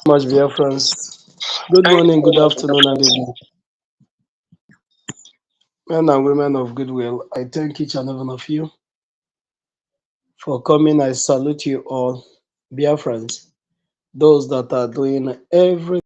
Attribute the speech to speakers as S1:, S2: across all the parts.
S1: Much, dear friends. Good morning, good afternoon, and evening. Men and women of goodwill, I thank each and every one of you for coming. I salute you all, dear friends. Those that are doing everything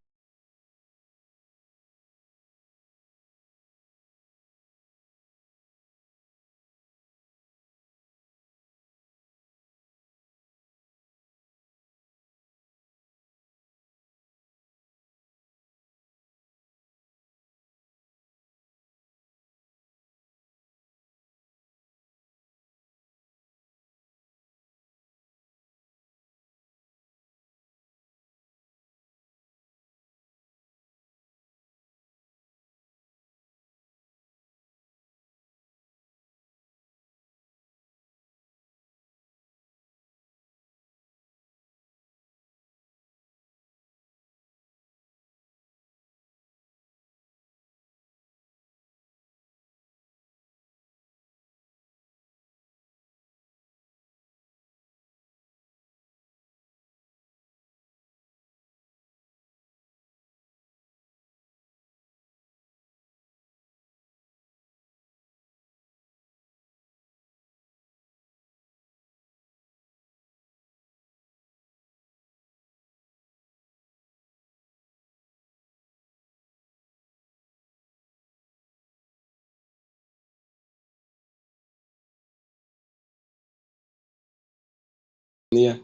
S1: here.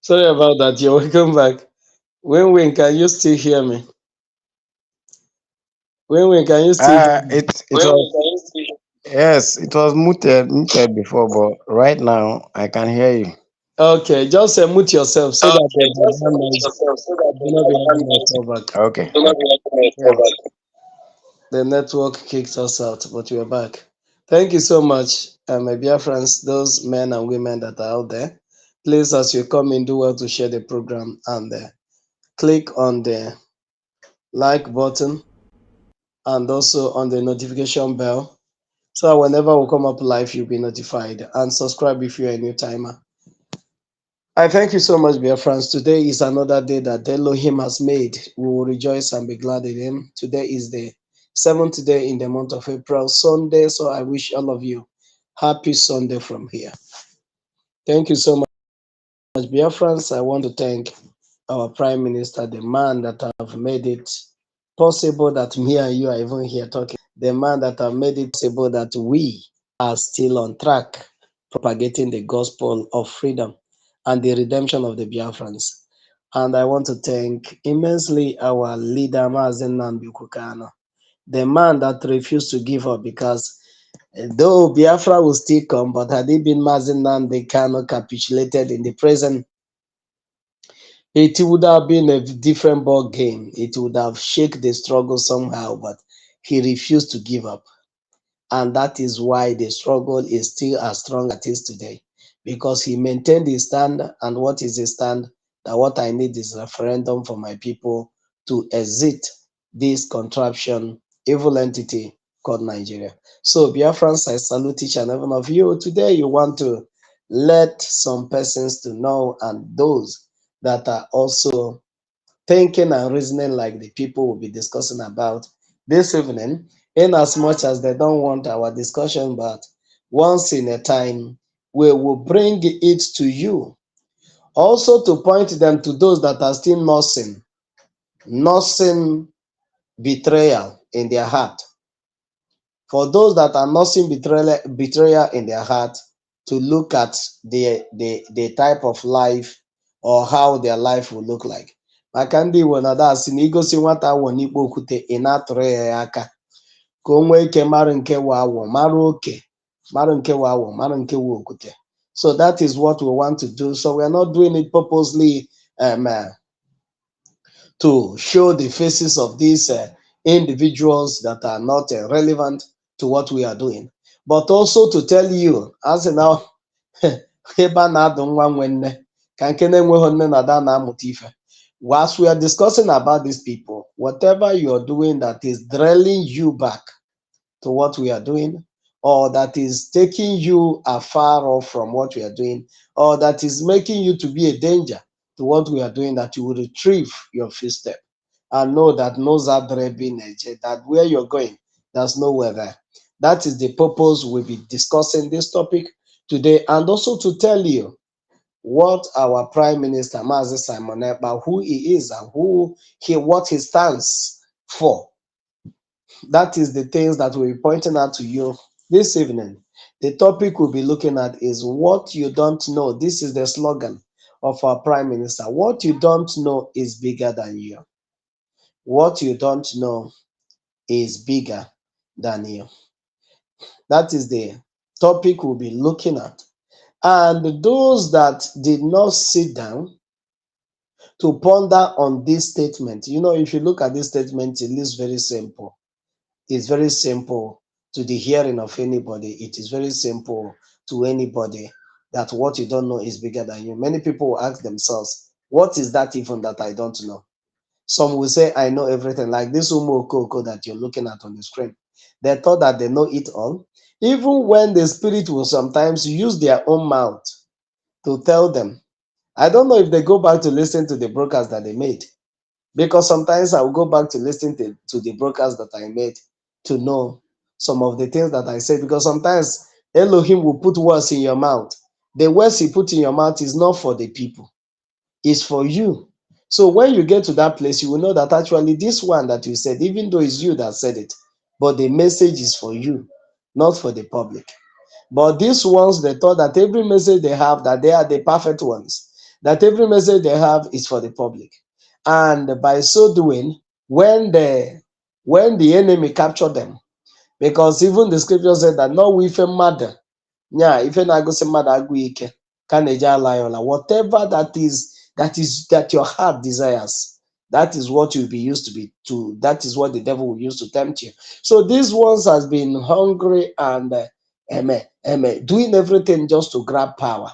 S1: Sorry about that. You're welcome back. When can you still hear me? When can you still hear me?
S2: It was yes, it was muted before, but right now I can hear you.
S1: Okay, just mute yourself so that the background noise will not be having a callback.
S2: Okay.
S1: Yeah. The network kicked us out, but we're back. Thank you so much, my dear friends, those men and women that are out there. Please, as you come in, do well to share the program and click on the like button and also on the notification bell. So that whenever we come up live, you'll be notified. And subscribe if you're a new timer. I thank you so much, dear friends. Today is another day that Elohim has made. We will rejoice and be glad in Him. Today is the seventh day in the month of April, Sunday. So I wish all of you happy Sunday from here. Thank you so much, dear friends. I want to thank our Prime Minister, the man that have made it possible that me and you are even here talking. The man that have made it possible that we are still on track, propagating the gospel of freedom and the redemption of the Biafrans. And I want to thank immensely our leader, Mazen Nambikukano, the man that refused to give up because though Biafra will still come, but had it been Mazen Nambikano capitulated in the present, it would have been a different ball game. It would have shaken the struggle somehow, but he refused to give up. And that is why the struggle is still as strong as it is today. Because he maintained his stand. And what is his stand? That what I need is a referendum for my people to exit this contraption, evil entity called Nigeria. So, Biafrans, I salute each and every one of you. Today, you want to let some persons to know, and those that are also thinking and reasoning like the people will be discussing about this evening, in as much as they don't want our discussion, but once in a time, we will bring it to you. Also to point them to those that are still nursing betrayal in their heart. For those that are nursing betrayal in their heart, to look at the type of life or how their life will look like. Maka ndị Igbo na dasị na igosi nwata awọ n'ikpo okwute ị na-atụrụ ya aka ka o nwee ike mara nke wụ awọ mara oke mara nke wụ awọ mara nke wụ okwute. So that is what we want to do. So we are not doing it purposely to show the faces of these individuals that are not relevant to what we are doing, but also to tell you, as in now, ebe a na-adụ nwa nwe nne ka nke na-enweghị nne na ada na-amụta ife. Whilst we are discussing about these people, whatever you are doing that is drilling you back to what we are doing, or that is taking you afar off from what we are doing, or that is making you to be a danger to what we are doing, that you will retrieve your footstep and know that no Zadrebi Neje, that where you're going, there's nowhere there. That is the purpose we'll be discussing this topic today, and also to tell you what our Prime Minister Mazi Simon Ekpa, who he is and what he stands for. That is the things that we'll be pointing out to you this evening. The topic we'll be looking at is what you don't know. This is the slogan of our Prime Minister. What you don't know is bigger than you. What you don't know is bigger than you. That is the topic we'll be looking at. And those that did not sit down to ponder on this statement, if you look at this statement, it is very simple. It's very simple to the hearing of anybody. It is very simple to anybody that what you don't know is bigger than you. Many people will ask themselves, what is that even that I don't know? Some will say, I know everything, like this Umo Koko that you're looking at on the screen. They thought that they know it all. Even when the spirit will sometimes use their own mouth to tell them. I don't know if they go back to listen to the broadcast that they made, because sometimes I will go back to listen to the broadcast that I made to know some of the things that I said, because sometimes Elohim will put words in your mouth. The words he put in your mouth is not for the people, it's for you. So when you get to that place, you will know that actually this one that you said, even though it's you that said it, but the message is for you, not for the public. But these ones, they thought that every message they have, that they are the perfect ones, that every message they have is for the public. And by so doing, when the enemy captured them, because even the scripture said that no if a mother, yeah, if an agosi mother agwike, can whatever that your heart desires, that is what you'll be used to be to. That is what the devil will use to tempt you. So these ones has been hungry and doing everything just to grab power.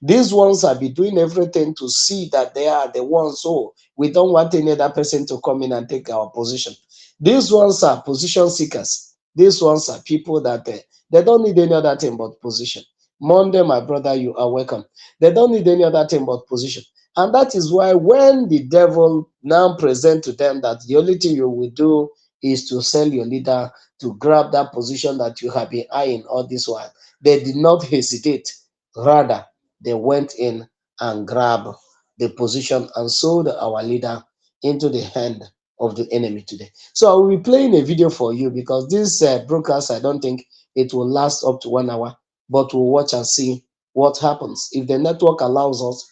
S1: These ones have been doing everything to see that they are the ones. So we don't want any other person to come in and take our position. These ones are position seekers. These ones are people that they don't need any other thing but position. Monday, my brother, you are welcome. They don't need any other thing but position. And that is why when the devil now present to them that the only thing you will do is to sell your leader to grab that position that you have been eyeing all this while, they did not hesitate. Rather, they went in and grabbed the position and sold our leader into the hand of the enemy today. So I will be playing a video for you, because this broadcast, I don't think it will last up to 1 hour, but we'll watch and see what happens. If the network allows us,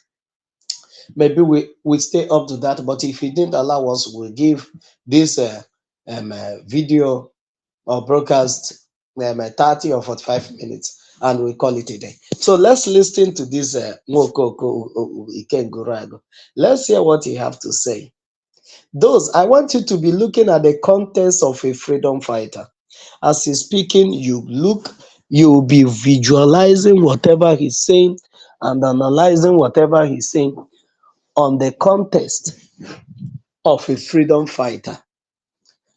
S1: maybe we stay up to that, but if it didn't allow us, we'll give this video or broadcast 30 or 45 minutes, and we call it a day. So let's listen to this Nwokoko Ikengurago. Let's hear what he have to say. Those, I want you to be looking at the context of a freedom fighter. As he's speaking, you'll be visualizing whatever he's saying and analyzing whatever he's saying on the context of a freedom fighter.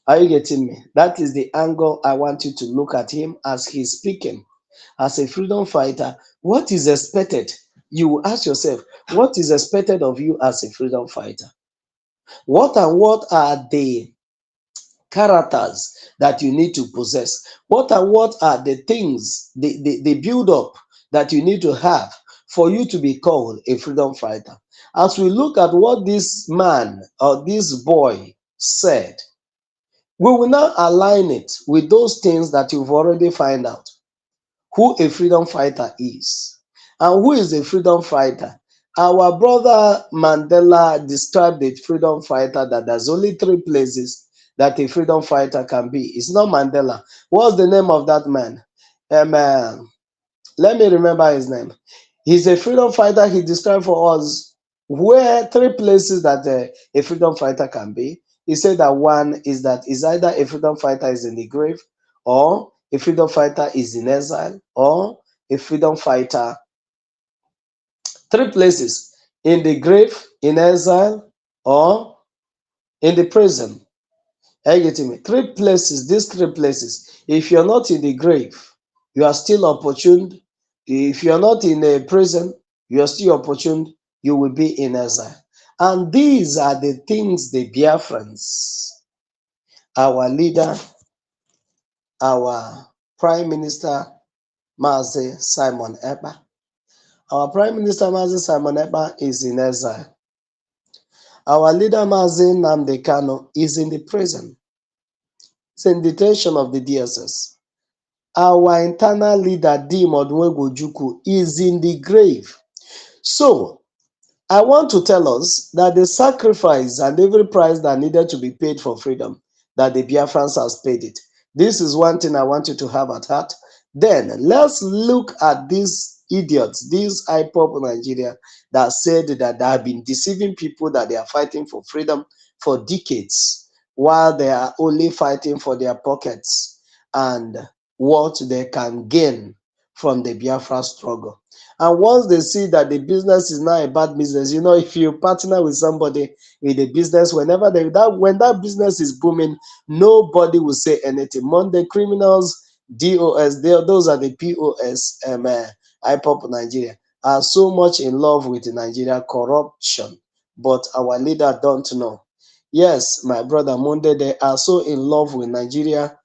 S1: Are you getting me? That is the angle I want you to look at him as he's speaking. As a freedom fighter, what is expected? You will ask yourself, what is expected of you as a freedom fighter? What are the characters that you need to possess? What are the things, the build up that you need to have for you to be called a freedom fighter? As we look at what this man or this boy said, we will now align it with those things that you've already found out. Who a freedom fighter is. And who is a freedom fighter? Our brother Mandela described the freedom fighter that there's only 3 places that a freedom fighter can be. It's not Mandela. What's the name of that man? Let me remember his name. He's a freedom fighter. He described for us where 3 places that a freedom fighter can be. He said that one is that is either a freedom fighter is in the grave, or a freedom fighter is in exile, or a freedom fighter. 3 places: in the grave, in exile, or in the prison. Are you getting me? 3 places, these 3 places. If you're not in the grave, you are still opportune. If you're not in a prison, you are still opportune. you will be in exile. And these are the things the Biafrans, our leader, our Prime Minister, Mazi Simon Ekpa. Our Prime Minister, Mazi Simon Ekpa, is in exile. Our leader, Mazi Nnamdi Kanu, is in the prison. It's in detention of the DSS. Our internal leader, Dim Odumegwu, is in the grave. So, I want to tell us that the sacrifice and every price that needed to be paid for freedom, that the Biafrans has paid it. This is one thing I want you to have at heart. Then let's look at these idiots, these IPOP Nigeria that said that they have been deceiving people that they are fighting for freedom for decades, while they are only fighting for their pockets and what they can gain from the Biafra struggle. And once they see that the business is not a bad business, if you partner with somebody in the business, when that business is booming, nobody will say anything. Monday criminals, DOS, those are the POS, IPOP Nigeria, are so much in love with Nigeria corruption, but our leader don't know. Yes, my brother Monday, they are so in love with Nigeria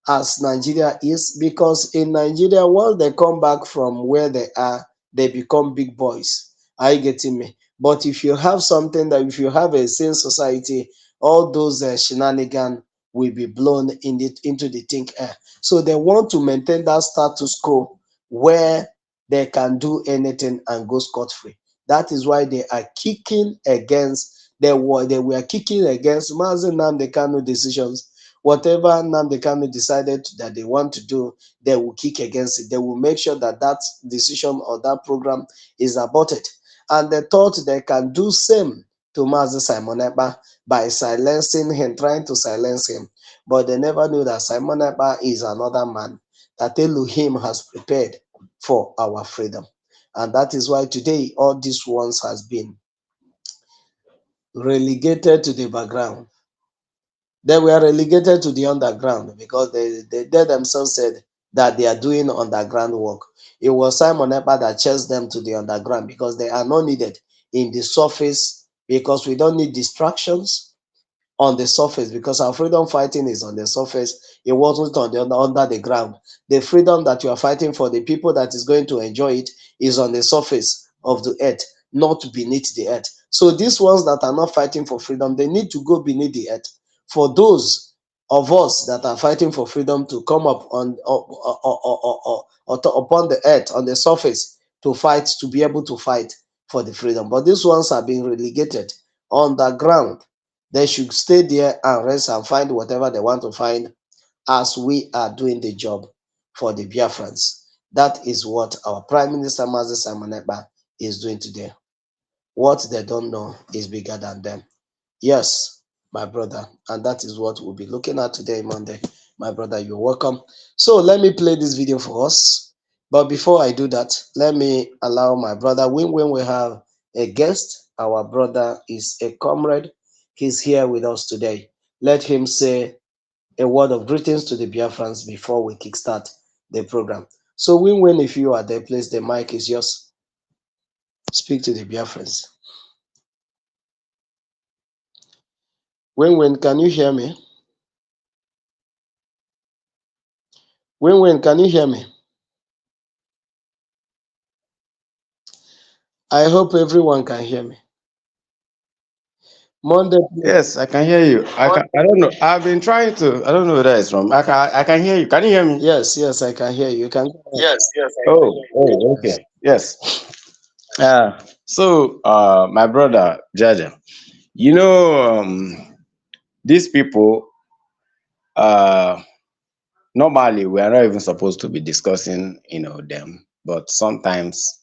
S1: as Nigeria is, because in Nigeria, once they come back from where they are, they become big boys. Are you getting me? But if you have something that, if you have a sane society, all those shenanigans will be blown into the think air. So they want to maintain that status quo where they can do anything and go scot-free. That is why they are kicking against, they were kicking against Mazi Nnamdi Kanu decisions. Whatever Nnamdi Kanu decided that they want to do, they will kick against it. They will make sure that that decision or that program is aborted. And they thought they can do same to Mazi Simon Ekpa by silencing him, trying to silence him. But they never knew that Simon Ekpa is another man that Elohim has prepared for our freedom. And that is why today all these ones has been relegated to the background. They were relegated to the underground because they themselves said that they are doing underground work. It was Simon Ekpa that chased them to the underground because they are not needed in the surface, because we don't need distractions on the surface, because our freedom fighting is on the surface. It wasn't on the under the ground. The freedom that you are fighting for, the people that is going to enjoy it, is on the surface of the earth, not beneath the earth. So these ones that are not fighting for freedom, they need to go beneath the earth. For those of us that are fighting for freedom to come up upon the earth, on the surface, to fight, to be able to fight for the freedom. But these ones are being relegated on the ground. They should stay there and rest and find whatever they want to find, as we are doing the job for the Biafrans. That is what our Prime Minister Mazi Simon Ekpa is doing today. What they don't know is bigger than them. Yes, my brother. And that is what we'll be looking at today, Monday. My brother, you're welcome. So let me play this video for us. But before I do that, let me allow my brother, when we have a guest, our brother is a comrade. He's here with us today. Let him say a word of greetings to the Biafrans before we kickstart the program. So Win, if you are there, please, the mic is yours. Speak to the Biafrans. Win, can you hear me? Win, can you hear me? I hope everyone can hear me. Monday.
S2: Yes, I can hear you. I don't know. I've been trying to. I don't know where that is from. I can hear you. Can you hear me?
S1: Yes, I can hear you. You can.
S2: Yes. Okay. Yes. So, my brother Jaja, these people. Normally, we are not even supposed to be discussing, them, but sometimes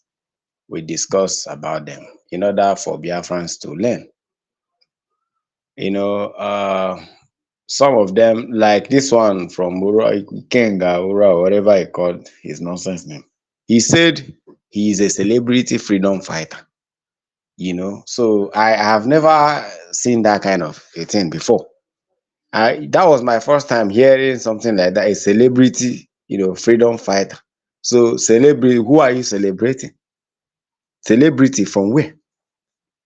S2: we discuss about them in order for Biafrans to learn. Some of them, like this one from Kenga Ura, whatever he called his nonsense name. He said he is a celebrity freedom fighter. So I have never seen that kind of a thing before. That was my first time hearing something like that. A celebrity, freedom fighter. So celebrity, who are you celebrating? Celebrity from where?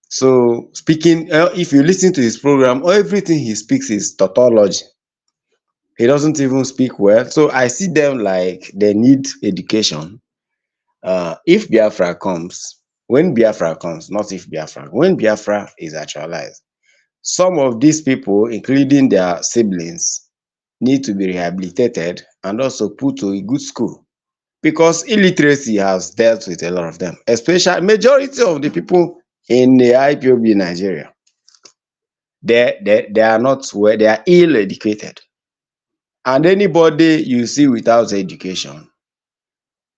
S2: So speaking, if you listen to his program, everything he speaks is tautology. He doesn't even speak well. So I see them like they need education. If Biafra comes, when Biafra comes, not if Biafra, when Biafra is actualized, some of these people, including their siblings, need to be rehabilitated and also put to a good school, because illiteracy has dealt with a lot of them, especially majority of the people in the IPOB Nigeria. They are not well, they are ill educated. And anybody you see without education,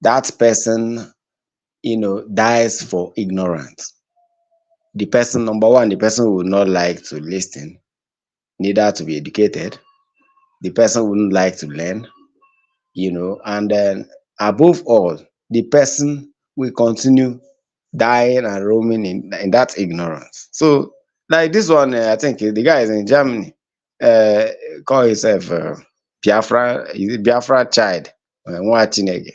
S2: that person, dies for ignorance. The person, number one, the person would not like to listen, neither to be educated. The person wouldn't like to learn, and then above all, the person will continue dying and roaming in that ignorance. So, like this one, I think the guy is in Germany, uh, call himself Biafra, is it Biafra child, Nwatinege.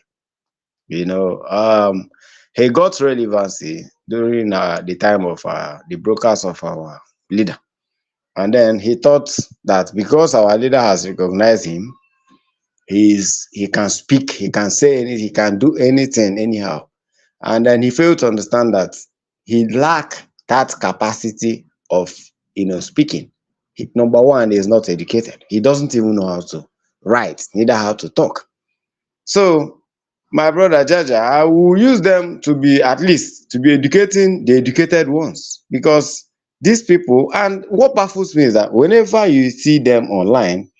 S2: You know, he got relevancy during the time of the brokers of our leader. And then he thought that because our leader has recognized him, he can speak, he can say anything, he can do anything anyhow. And then he failed to understand that he lacked that capacity of speaking. Number one, he is not educated. He doesn't even know how to write, neither how to talk. So my brother Jaja, I will use them to be, at least to be educating the educated ones, because these people, and what baffles me is that whenever you see them online,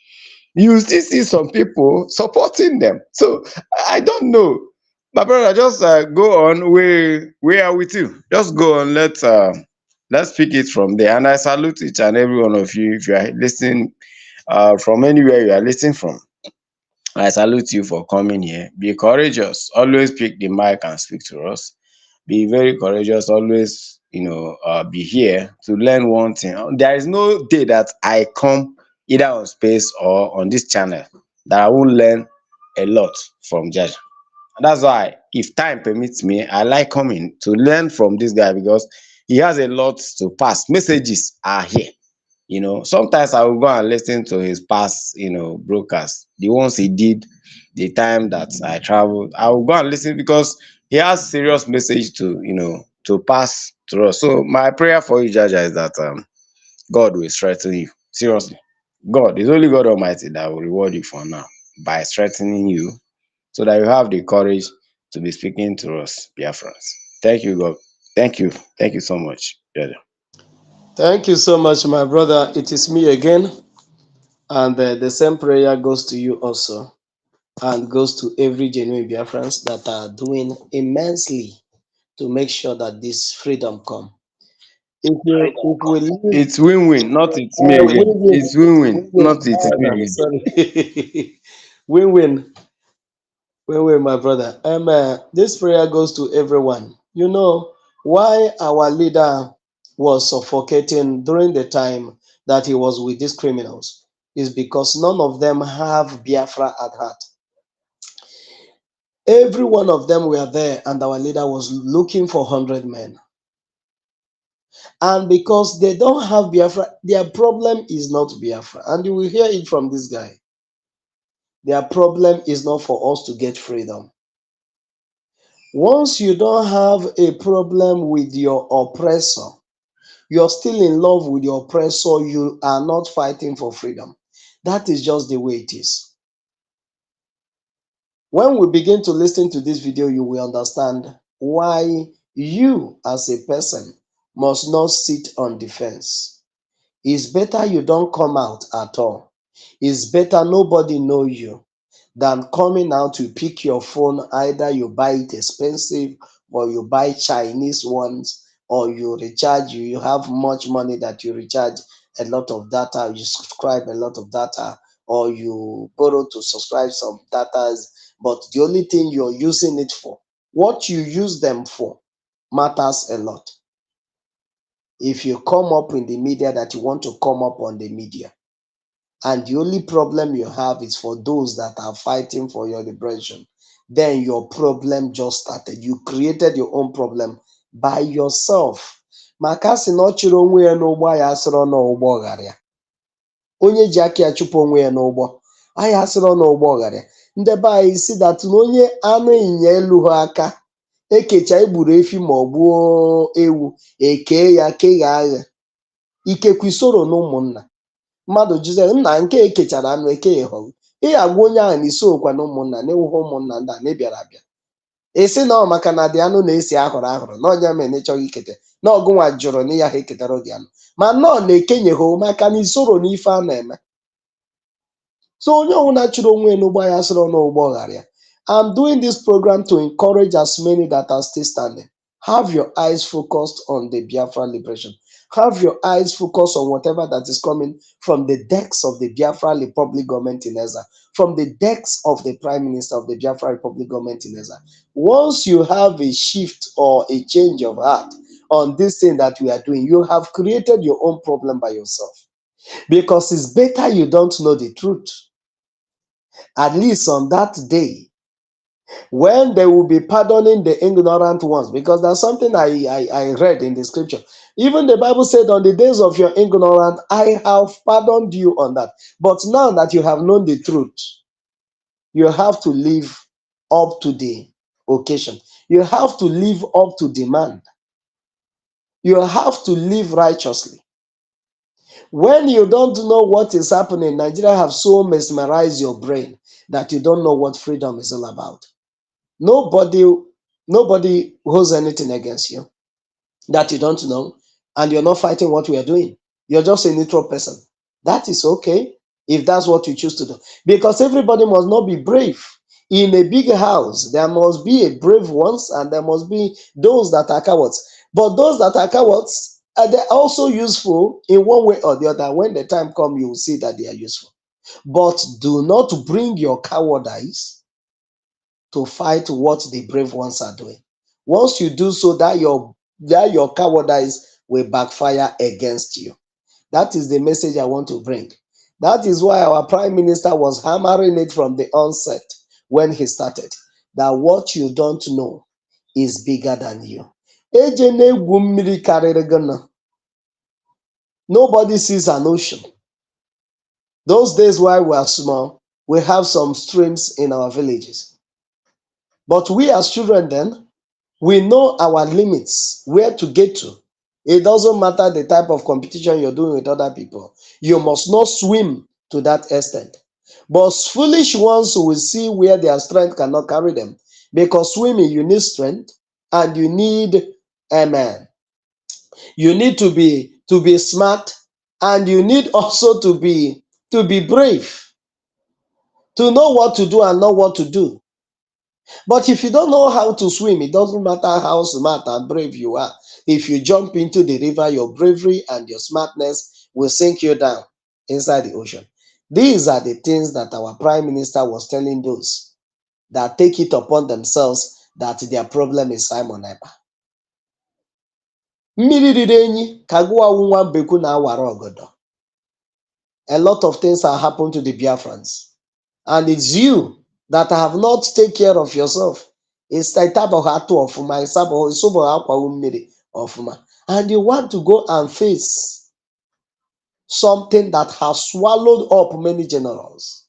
S2: you still see some people supporting them. So I don't know. My brother, just go on. We are with you. Just go on. Let's pick it from there. And I salute each and every one of you. If you are listening from anywhere you are listening from, I salute you for coming here. Be courageous. Always pick the mic and speak to us. Be very courageous. Always, be here to learn one thing. There is no day that I come either on space or on this channel that I won't learn a lot from Jaja. And that's why, if time permits me, I like coming to learn from this guy, because he has a lot to pass. Messages are here. Sometimes I will go and listen to his past, broadcasts, the ones he did the time that I traveled. I will go and listen, because he has serious message to pass to us. So my prayer for you, Jaja, is that God will strengthen you. Seriously. God is only God Almighty that will reward you for now by strengthening you, so that you have the courage to be speaking to us, Biafrans. Thank you, God. Thank you. Thank you so much, Jaja.
S1: Thank you so much, my brother. It is me again. And the same prayer goes to you also, and goes to every genuine Biafrans that are doing immensely to make sure that this freedom come. If we leave,
S2: It's win-win, not it's me again.
S1: win-win,
S2: It's win-win,
S1: win-win.
S2: not it's me again.
S1: Sorry, win-win, win-win, my brother. This prayer goes to everyone. You know why our leader was suffocating during the time that he was with these criminals is because none of them have Biafra at heart. Every one of them were there, and our leader was looking for 100 men. And because they don't have Biafra, their problem is not Biafra. And you will hear it from this guy. Their problem is not for us to get freedom. Once you don't have a problem with your oppressor, you're still in love with your oppressor, you are not fighting for freedom. That is just the way it is. When we begin to listen to this video, you will understand why you as a person must not sit on the fence. It's better you don't come out at all. It's better nobody know you than coming out to pick your phone. Either you buy it expensive, or you buy Chinese ones, or you recharge. You have much money that you recharge a lot of data. You subscribe a lot of data, or you borrow to subscribe some datas. But the only thing you're using it for, what you use them for, matters a lot. If you come up in the media that you want to come up on the media, and the only problem you have is for those that are fighting for your liberation, then your problem just started. You created your own problem by yourself. maka a sị na ọ chịrị onwe ya n'ụgbọ ya asịrọ na ụgbọ ghara ya. Onye ji aka ya chụpụ onwe ya n'ụgbọ anyị asịrọ na ụgbọ ghara ya. Ndị be anyị si dat na onye anụ ịnyịnya elu ha aka ekecha egburu efi ma ọ gbuo ewu ekee ya keghaa agha ikekwe isoro na ụmụnna mmadụ jize nna nke ekechara anụ ekegheghị ị agwa onye ahụ na isokwa na ụmụnna na ewughị ụmụnna ndị a na ịbịara abịa esi na ọ maka na dị anụ na-esi ahụrụ ahụrụ na ọnya mere ịchọghị ikete na ọgụnwa jụrụ na ya ha eketara dị anụ ma nọọ na-ekenyeghị maka na isoro n'ife a na-eme. So onye ọbụla chụrụ onwe ya n'ụgbọ ya sịrị n'ụgbọ ghara ya. I'm doing this program to encourage as many that are still standing. Have your eyes focused on the Biafra liberation. Have your eyes focused on whatever that is coming from the decks of the Biafra Republic government in Ezra, from the decks of the Prime Minister of the Biafra Republic government in Ezra. Once you have a shift or a change of heart on this thing that we are doing, you have created your own problem by yourself. Because it's better you don't know the truth. At least on that day, when they will be pardoning the ignorant ones, because that's something I read in the scripture. Even the Bible said, on the days of your ignorance, I have pardoned you on that. But now that you have known the truth, you have to live up to the occasion. You have to live up to demand. You have to live righteously. When you don't know what is happening, Nigeria have so mesmerized your brain that you don't know what freedom is all about. Nobody holds anything against you that you don't know, and you're not fighting what we are doing. You're just a neutral person. That is okay if that's what you choose to do. Because everybody must not be brave. In a big house, there must be a brave ones, and there must be those that are cowards. But those that are cowards, they're also useful in one way or the other. When the time comes, you will see that they are useful. But do not bring your cowardice to fight what the brave ones are doing. Once you do so, that your cowardice will backfire against you. That is the message I want to bring. That is why our Prime Minister was hammering it from the onset when he started, that what you don't know is bigger than you. Nobody sees an ocean. Those days while we are small, we have some streams in our villages. But we as children then, we know our limits, where to get to. It doesn't matter the type of competition you're doing with other people. You must not swim to that extent. But foolish ones will see where their strength cannot carry them. Because swimming, you need strength and you need you need to be smart, and you need also to be brave, to know what to do and not what to do. But if you don't know how to swim, it doesn't matter how smart and brave you are. If you jump into the river, your bravery and your smartness will sink you down inside the ocean. These are the things that our Prime Minister was telling those that take it upon themselves that their problem is Simon Ekpa. Mmiri riri enyi ka gụwa nwa mbeku na awara ogodo. A lot of things are happening to the Biafrans. And it's you that have not taken care of yourself. It's like and you want to go and face something that has swallowed up many generals.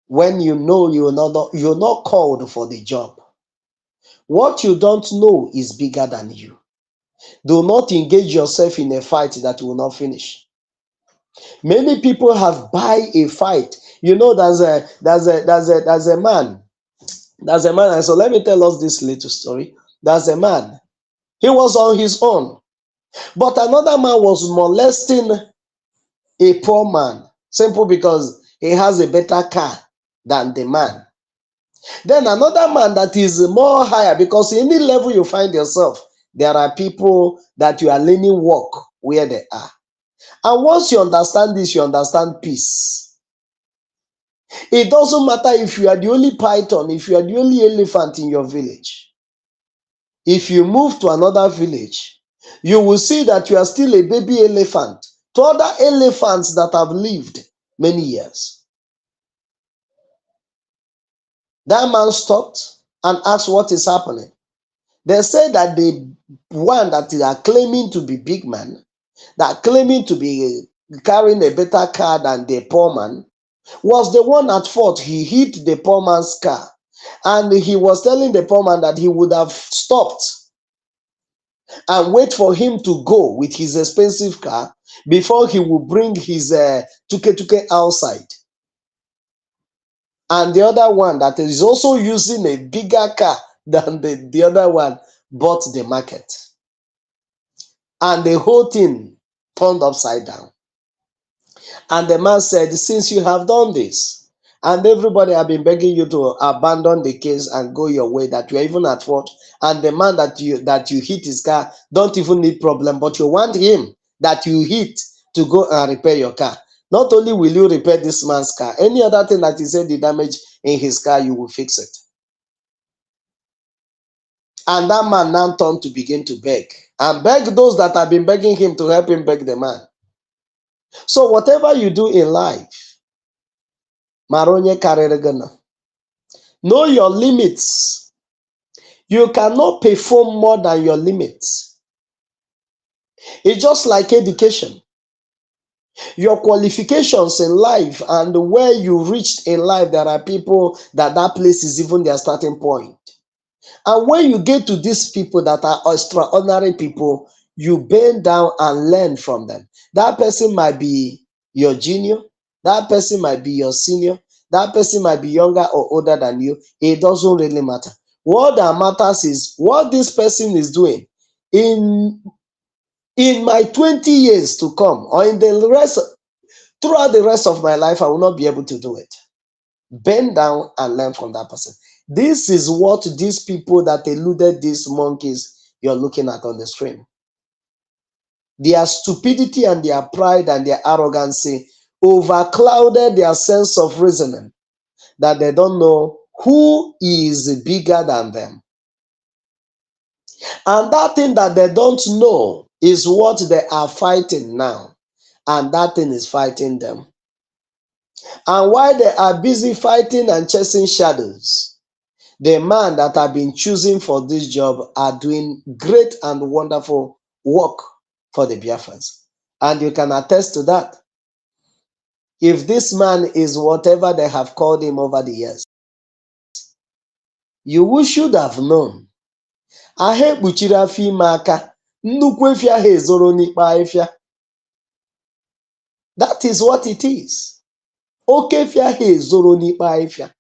S1: When you know you're not called for the job. What you don't know is bigger than you. Do not engage yourself in a fight that will not finish. Many people have buy a fight. You know, there's a man. And so let me tell us this little story. There's a man. He was on his own. But another man was molesting a poor man. Simple because he has a better car than the man. Then another man that is more higher, because in any level you find yourself, there are people that you are learning work where they are. And once you understand this, you understand peace. It doesn't matter if you are the only python, if you are the only elephant in your village. If you move to another village, you will see that you are still a baby elephant to other elephants that have lived many years. That man stopped and asked what is happening. They say that the one that they are claiming to be big man, that claiming to be carrying a better car than the poor man, was the one at fault. He hit the poor man's car, and he was telling the poor man that he would have stopped and wait for him to go with his expensive car before he would bring his tuke outside. And the other one that is also using a bigger car than the other one bought the market. And the whole thing turned upside down. And the man said, since you have done this, and everybody have been begging you to abandon the case and go your way, that you are even at fault, and the man that you hit his car don't even need problem, but you want him that you hit to go and repair your car. Not only will you repair this man's car, any other thing that he said the damage in his car, you will fix it. And that man now turned to begin to beg, and beg those that have been begging him to help him beg the man. So whatever you do in life, Maronye Kareregana, know your limits. You cannot perform more than your limits. It's just like education. Your qualifications in life and where you reached in life, there are people that place is even their starting point. And when you get to these people that are extraordinary people, you bend down and learn from them. That person might be your junior, that person might be your senior, that person might be younger or older than you. It doesn't really matter. What that matters is what this person is doing in my 20 years to come, or in the rest, throughout the rest of my life, I will not be able to do it. Bend down and learn from that person. This is what these people that eluded these monkeys you're looking at on the screen. Their stupidity and their pride and their arrogancy overclouded their sense of reasoning, that they don't know who is bigger than them. And that thing that they don't know is what they are fighting now. And that thing is fighting them. And while they are busy fighting and chasing shadows, the man that have been choosing for this job are doing great and wonderful work for the Biafrans. And you can attest to that. If this man is whatever they have called him over the years, you should have known. Aha ekpuchiri afọ ime aka, nnukwu efi ahụ ezoro n'ikpe ahịfịa. That is what it is. Oke efi ahụ ezoro n'ikpe ahịfịa.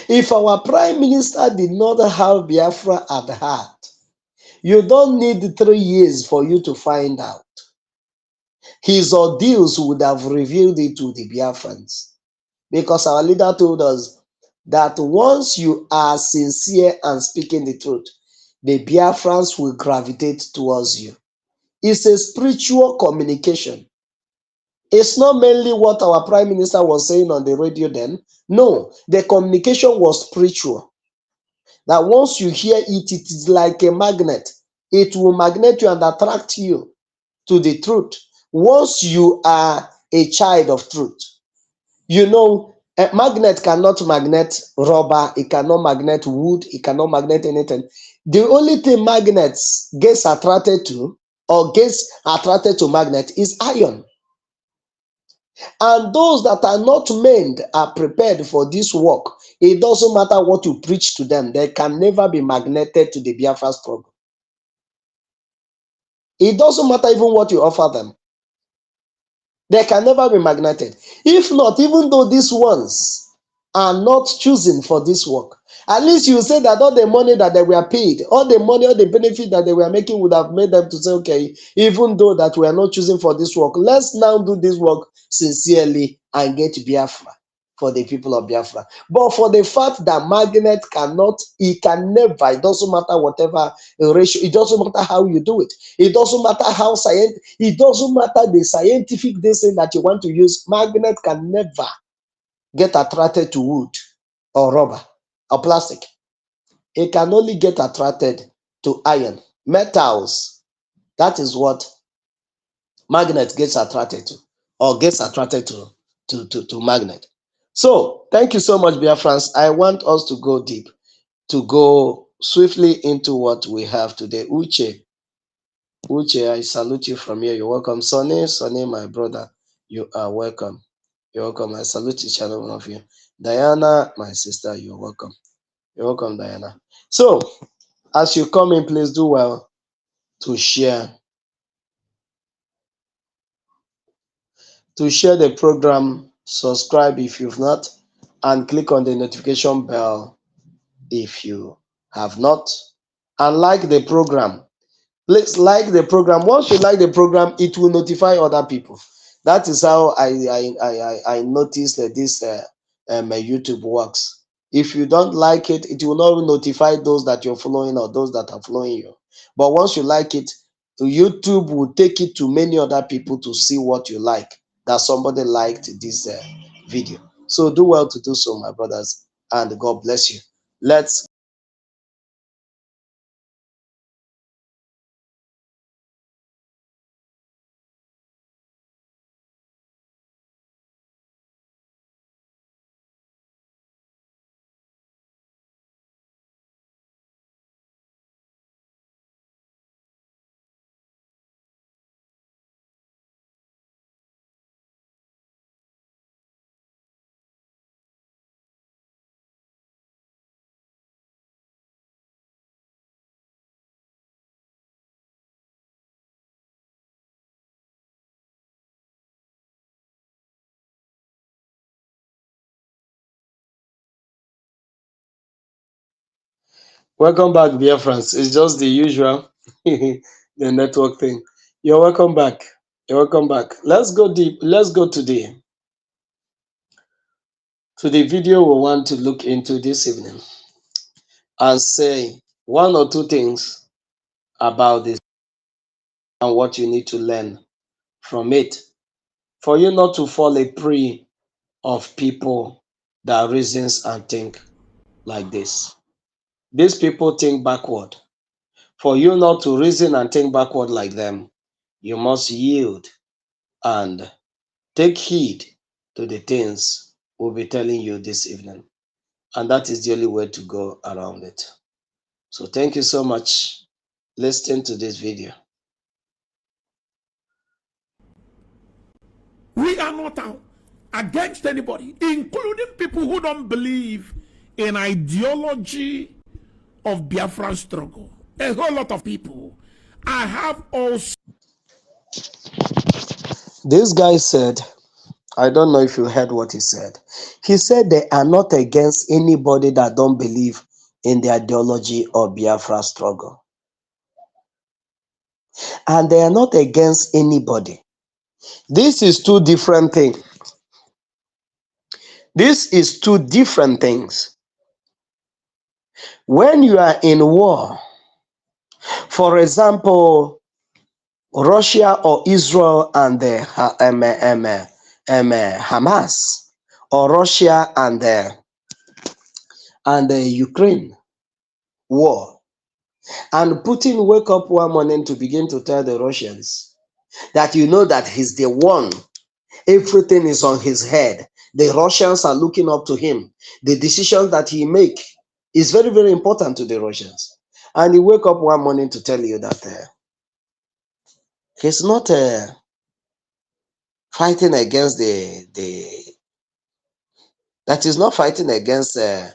S1: If our prime minister did not have Biafra at heart, you don't need 3 years for you to find out. His ordeals would have revealed it to the Biafrans. Because our leader told us that once you are sincere and speaking the truth, the Biafrans will gravitate towards you. It's a spiritual communication. It's not mainly what our prime minister was saying on the radio then. No, the communication was spiritual. That once you hear it, it is like a magnet. It will magnet you and attract you to the truth. Once you are a child of truth, you know, a magnet cannot magnet rubber, it cannot magnet wood, it cannot magnet anything. The only thing magnets gets attracted to or gets attracted to magnet is iron. And those that are not made are prepared for this work. It doesn't matter what you preach to them, they can never be magneted to the Biafra struggle. It doesn't matter even what you offer them. They can never be magneted. If not, even though these ones are not choosing for this work, at least you say that all the money that they were paid, all the money, all the benefit that they were making would have made them to say, okay, even though that we are not choosing for this work, let's now do this work sincerely and get Biafra for the people of Biafra. But for the fact that magnet cannot, it can never, it doesn't matter whatever ratio, it doesn't matter how you do it. It doesn't matter how it doesn't matter the scientific thing that you want to use. Magnet can never get attracted to wood or rubber or plastic. It can only get attracted to iron, metals. That is what magnet gets attracted to, or gets attracted to magnet. So thank you so much, Biafrans. I want us to go deep, to go swiftly into what we have today. Uche, I salute you from here. You're welcome. Sonny, my brother, you are welcome. You're welcome. I salute each and every one of you. Diana, my sister, you're welcome. You're welcome, Diana. So, as you come in, please do well to share the program. Subscribe if you've not, and click on the notification bell if you have not, and like the program. Please like the program. Once you like the program, it will notify other people. That is how I noticed that this YouTube works. If you don't like it, it will not notify those that you're following or those that are following you. But once you like it, YouTube will take it to many other people to see what you like, that somebody liked this video. So do well to do so, my brothers, and God bless you. Let's welcome back, dear friends. It's just the usual, the network thing. You're welcome back. You're welcome back. Let's go deep. Let's go to the video we want to look into this evening and say one or two things about this and what you need to learn from it for you not to fall a prey of people that reasons and think like this. These people think backward. For you not to reason and think backward like them, you must yield and take heed to the things we'll be telling you this evening. And that is the only way to go around it. So thank you so much. Listen to this video.
S3: We are not out against anybody, including people who don't believe in ideology of Biafran struggle. A whole lot of people. I have also.
S1: This guy said, I don't know if you heard what he said. He said they are not against anybody that don't believe in the ideology of Biafra struggle. And they are not against anybody. This is two different things. This is two different things. When you are in war, for example, Russia or Israel and the Hamas, or Russia and the Ukraine war, and Putin wake up one morning to begin to tell the Russians that you know that he's the one, everything is on his head. The Russians are looking up to him. The decisions that he make is very, very important to the Russians. And he wake up one morning to tell you that he's not fighting against that is not fighting against the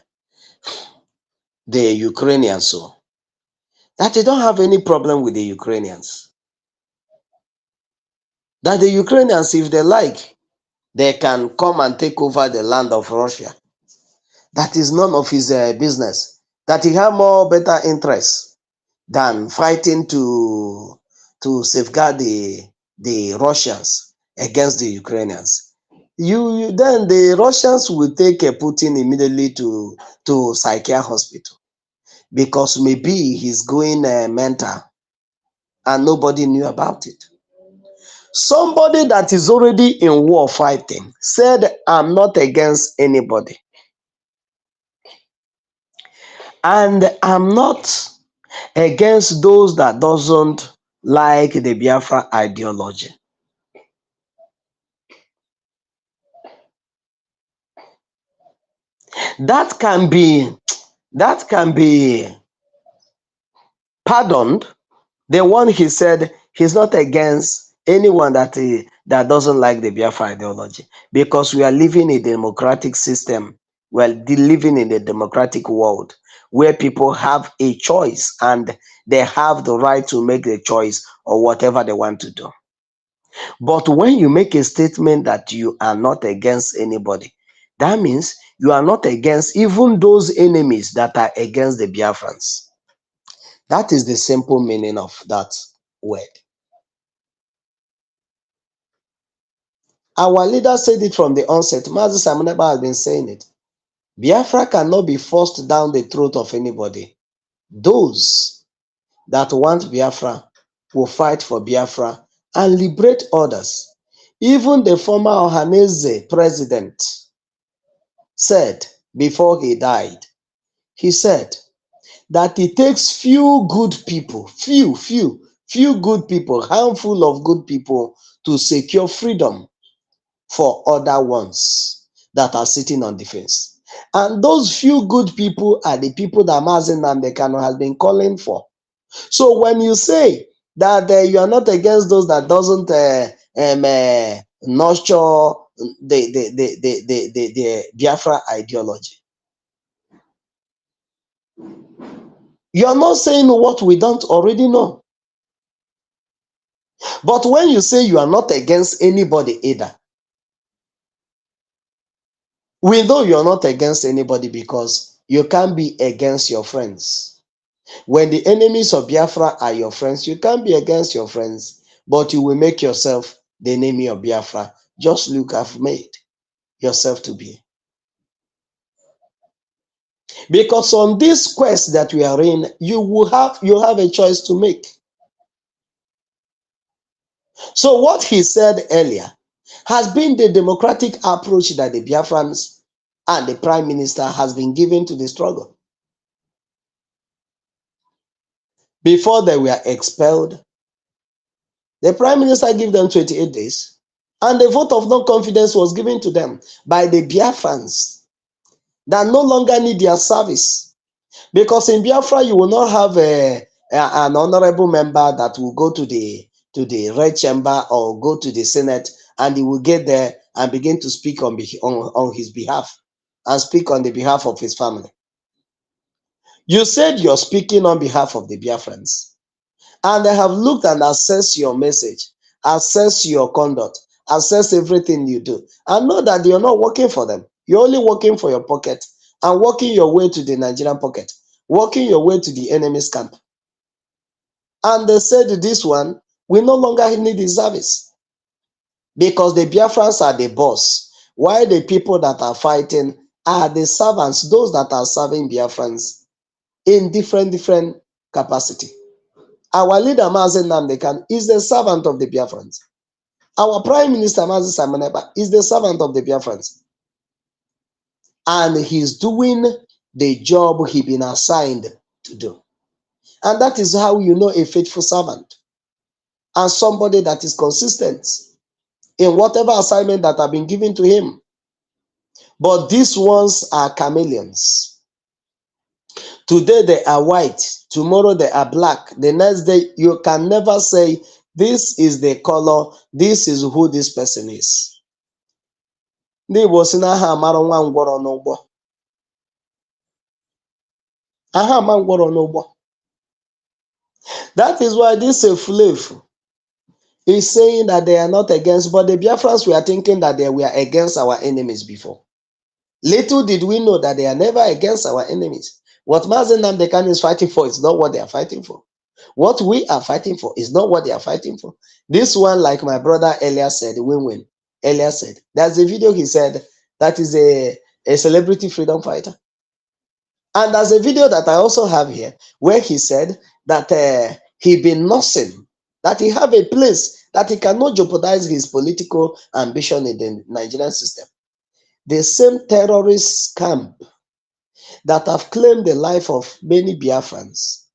S1: Ukrainians, so that they don't have any problem with the Ukrainians. That the Ukrainians, if they like, they can come and take over the land of Russia. That is none of his business. That he have more better interests than fighting to safeguard the Russians against the Ukrainians. Then the Russians will take Putin immediately to psychiatric hospital because maybe he's going mental and nobody knew about it. Somebody that is already in war fighting said, I'm not against anybody. And I'm not against those that doesn't like the Biafra ideology. That can be pardoned, the one he said he's not against anyone that doesn't like the Biafra ideology, because we are living in a democratic system. We are living in a democratic world where people have a choice and they have the right to make the choice or whatever they want to do. But when you make a statement that you are not against anybody, that means you are not against even those enemies that are against the Biafrans. That is the simple meaning of that word. Our leader said it from the onset. Mazi Samuneba has been saying it. Biafra cannot be forced down the throat of anybody. Those that want Biafra will fight for Biafra and liberate others. Even the former Ohaneze president said before he died, he said that it takes few good people, few good people, handful of good people to secure freedom for other ones that are sitting on the fence. And those few good people are the people that Mazi Nnamdi Kanu has been calling for. So when you say that you are not against those that doesn't nurture the Biafra ideology, you're not saying what we don't already know. But when you say you are not against anybody either, we know you're not against anybody because you can't be against your friends. When the enemies of Biafra are your friends, you can't be against your friends, but you will make yourself the enemy of Biafra. Just look, I've made yourself to be. Because on this quest that we are in, you have a choice to make. So what he said earlier has been the democratic approach that the Biafrans and the Prime Minister has been given to the struggle. Before they were expelled, the Prime Minister gave them 28 days, and the vote of no confidence was given to them by the Biafrans that no longer need their service. Because in Biafra, you will not have an honorable member that will go to the Red Chamber or go to the Senate, and he will get there and begin to speak on his behalf and speak on the behalf of his family. You said you're speaking on behalf of the Biafrans, and they have looked and assessed your message, assessed your conduct, assessed everything you do, and know that you're not working for them. You're only working for your pocket and working your way to the Nigerian pocket, working your way to the enemy's camp. And they said this one, we no longer need his service because the Biafrans are the boss, while the people that are fighting are the servants, those that are serving Biafrans in different capacity. Our leader, Mazi Nnamdi Kanu, is the servant of the Biafrans. Our Prime Minister, Mazi Samuneba, is the servant of the Biafrans. And he's doing the job he's been assigned to do. And that is how you know a faithful servant and somebody that is consistent in whatever assignment that have been given to him. But these ones are chameleons. Today they are white, tomorrow they are black. The next day you can never say this is the color, this is who this person is. Ndị Igbo sị na aha amara nwa ngwọrọ n'ụgbọ. Aha ama ngwọrọ n'ụgbọ. That is why this Efulefu is saying that they are not against, but the Biafrans were thinking that they were against our enemies before. Little did we know that they are never against our enemies. What Mazi Nnamdi Kanu is fighting for is not what they are fighting for. What we are fighting for is not what they are fighting for. This one, like my brother earlier said, Win-Win earlier said, there's a video he said that is a celebrity freedom fighter. And there's a video that I also have here where he said that he been nursing, that he have a place that he cannot jeopardize his political ambition in the Nigerian system. The same terrorist camp that have claimed the life of many Biafrans,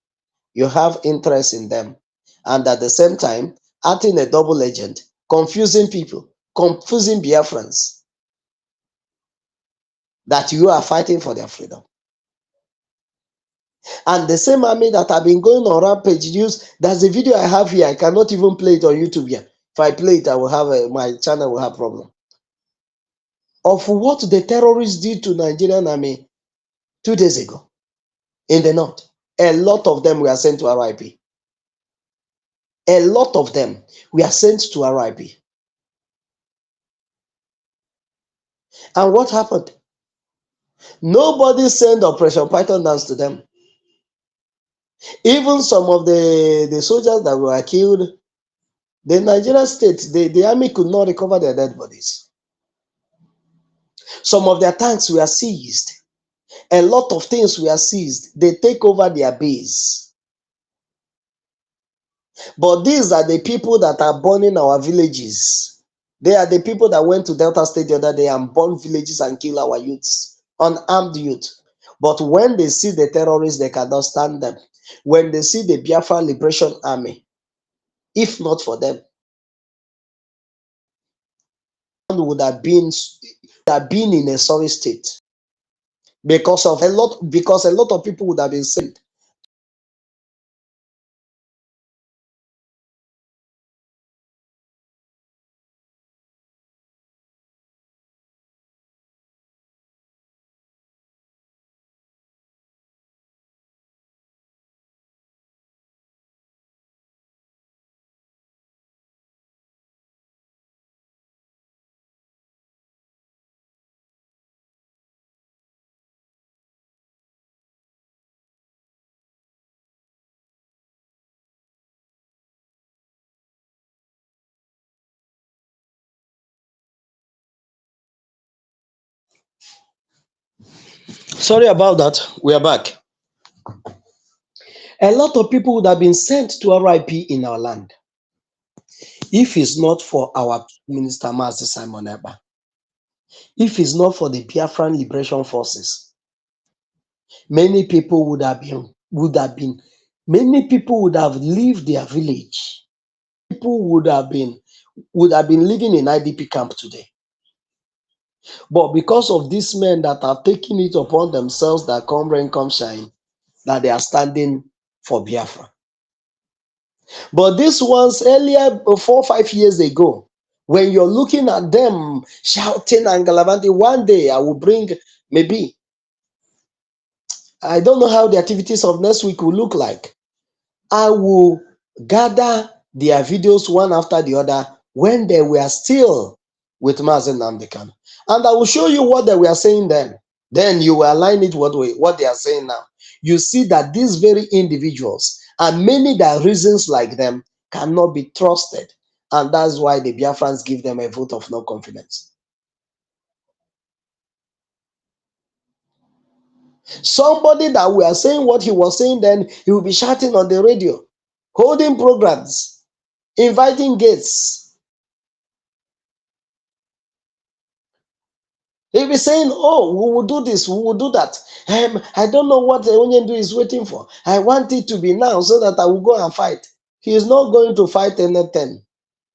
S1: you have interest in them, and at the same time acting a double agent, confusing people, confusing Biafrans, that you are fighting for their freedom. And the same army that have been going on rampage news, there's a video I have here. I cannot even play it on YouTube here. If I play it, I will have my channel will have problem. Of what the terrorists did to Nigerian army 2 days ago in the north. A lot of them were sent to RIP. A lot of them were sent to RIP. And what happened? Nobody sent Operation Python dance to them. Even some of the soldiers that were killed, the Nigerian state, the army could not recover their dead bodies. Some of their tanks were seized. A lot of things were seized. They take over their base. But these are the people that are burning our villages. They are the people that went to Delta State the other day and burned villages and killed our youths, unarmed youth. But when they see the terrorists, they cannot stand them. When they see the Biafra Liberation Army, if not for them, would have been in a sorry state because a lot of people would have been sent. Sorry about that. We are back. A lot of people would have been sent to RIP in our land if it's not for our Minister Master Simon Eba. If it's not for the Biafran Liberation Forces, many people would have left their village. People would have been living in IDP camp today. But because of these men that are taking it upon themselves that come rain, come shine, that they are standing for Biafra. But these ones earlier, 4 or 5 years ago, when you're looking at them shouting and galavanting, one day I will bring, maybe, I don't know how the activities of next week will look like. I will gather their videos one after the other when they were still with Mazen Namdekan. And I will show you what they were saying then. Then you will align it what they are saying now. You see that these very individuals and many that reasons like them cannot be trusted. And that's why the Biafrans give them a vote of no confidence. Somebody that we are saying what he was saying then, he will be shouting on the radio, holding programs, inviting guests. He'll be saying, oh, we will do this, we will do that. I don't know what the Onyendu is waiting for. I want it to be now so that I will go and fight. He is not going to fight anything.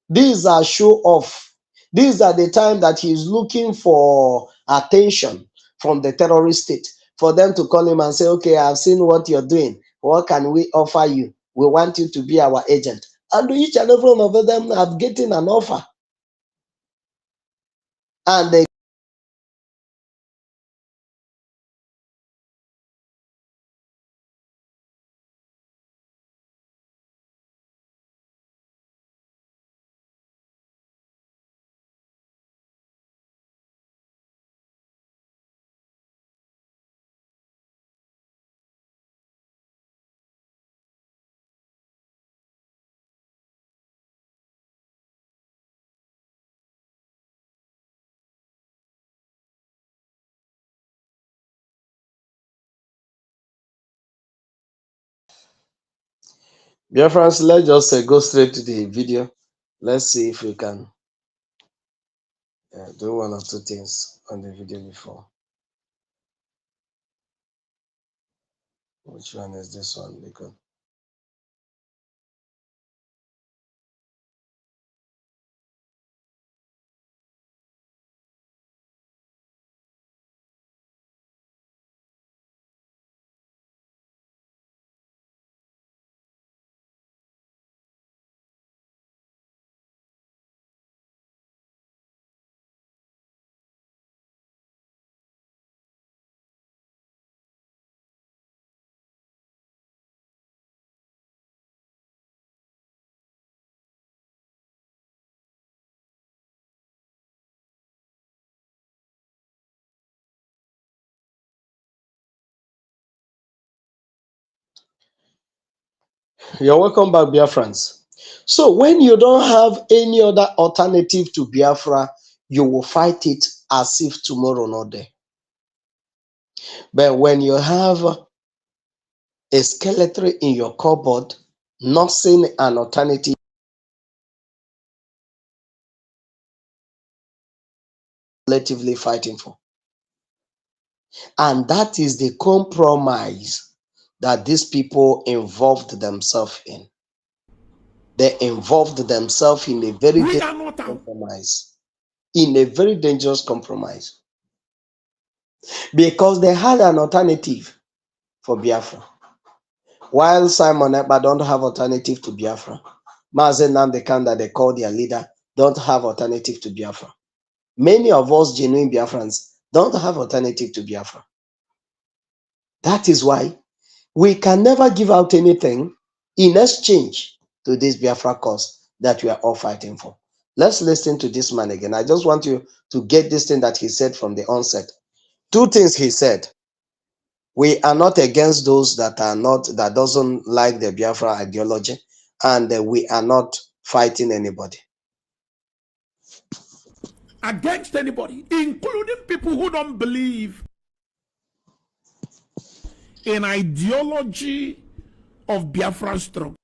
S1: These are show off. These are the time that he is looking for attention from the terrorist state, for them to call him and say, okay, I've seen what you're doing. What can we offer you? We want you to be our agent. And each and every one of them have getting an offer. And they Dear friends, let's just go straight to the video. Let's see if we can do one or two things on the video before. Which one is this one? Because You're welcome back, Biafrans. So when you don't have any other alternative to Biafra, you will fight it as if tomorrow not there. But when you have a skeleton in your cupboard, not seeing an alternative, relatively fighting for. And that is the compromise that these people involved themselves in. They involved themselves in a very dangerous compromise. In a very dangerous compromise. Because they had an alternative for Biafra. While Simon Ekpa don't have alternative to Biafra, Mazen Nnamdi Kanu, that they call their leader, don't have alternative to Biafra. Many of us genuine Biafrans don't have alternative to Biafra. That is why we can never give out anything in exchange to this Biafra cause that we are all fighting for. Let's listen to this man again. I just want you to get this thing that he said from the onset. Two things he said. We are not against those that doesn't like the Biafra ideology, and we are not fighting anybody.
S3: Against anybody, including people who don't believe in ideology of Biafran struggle.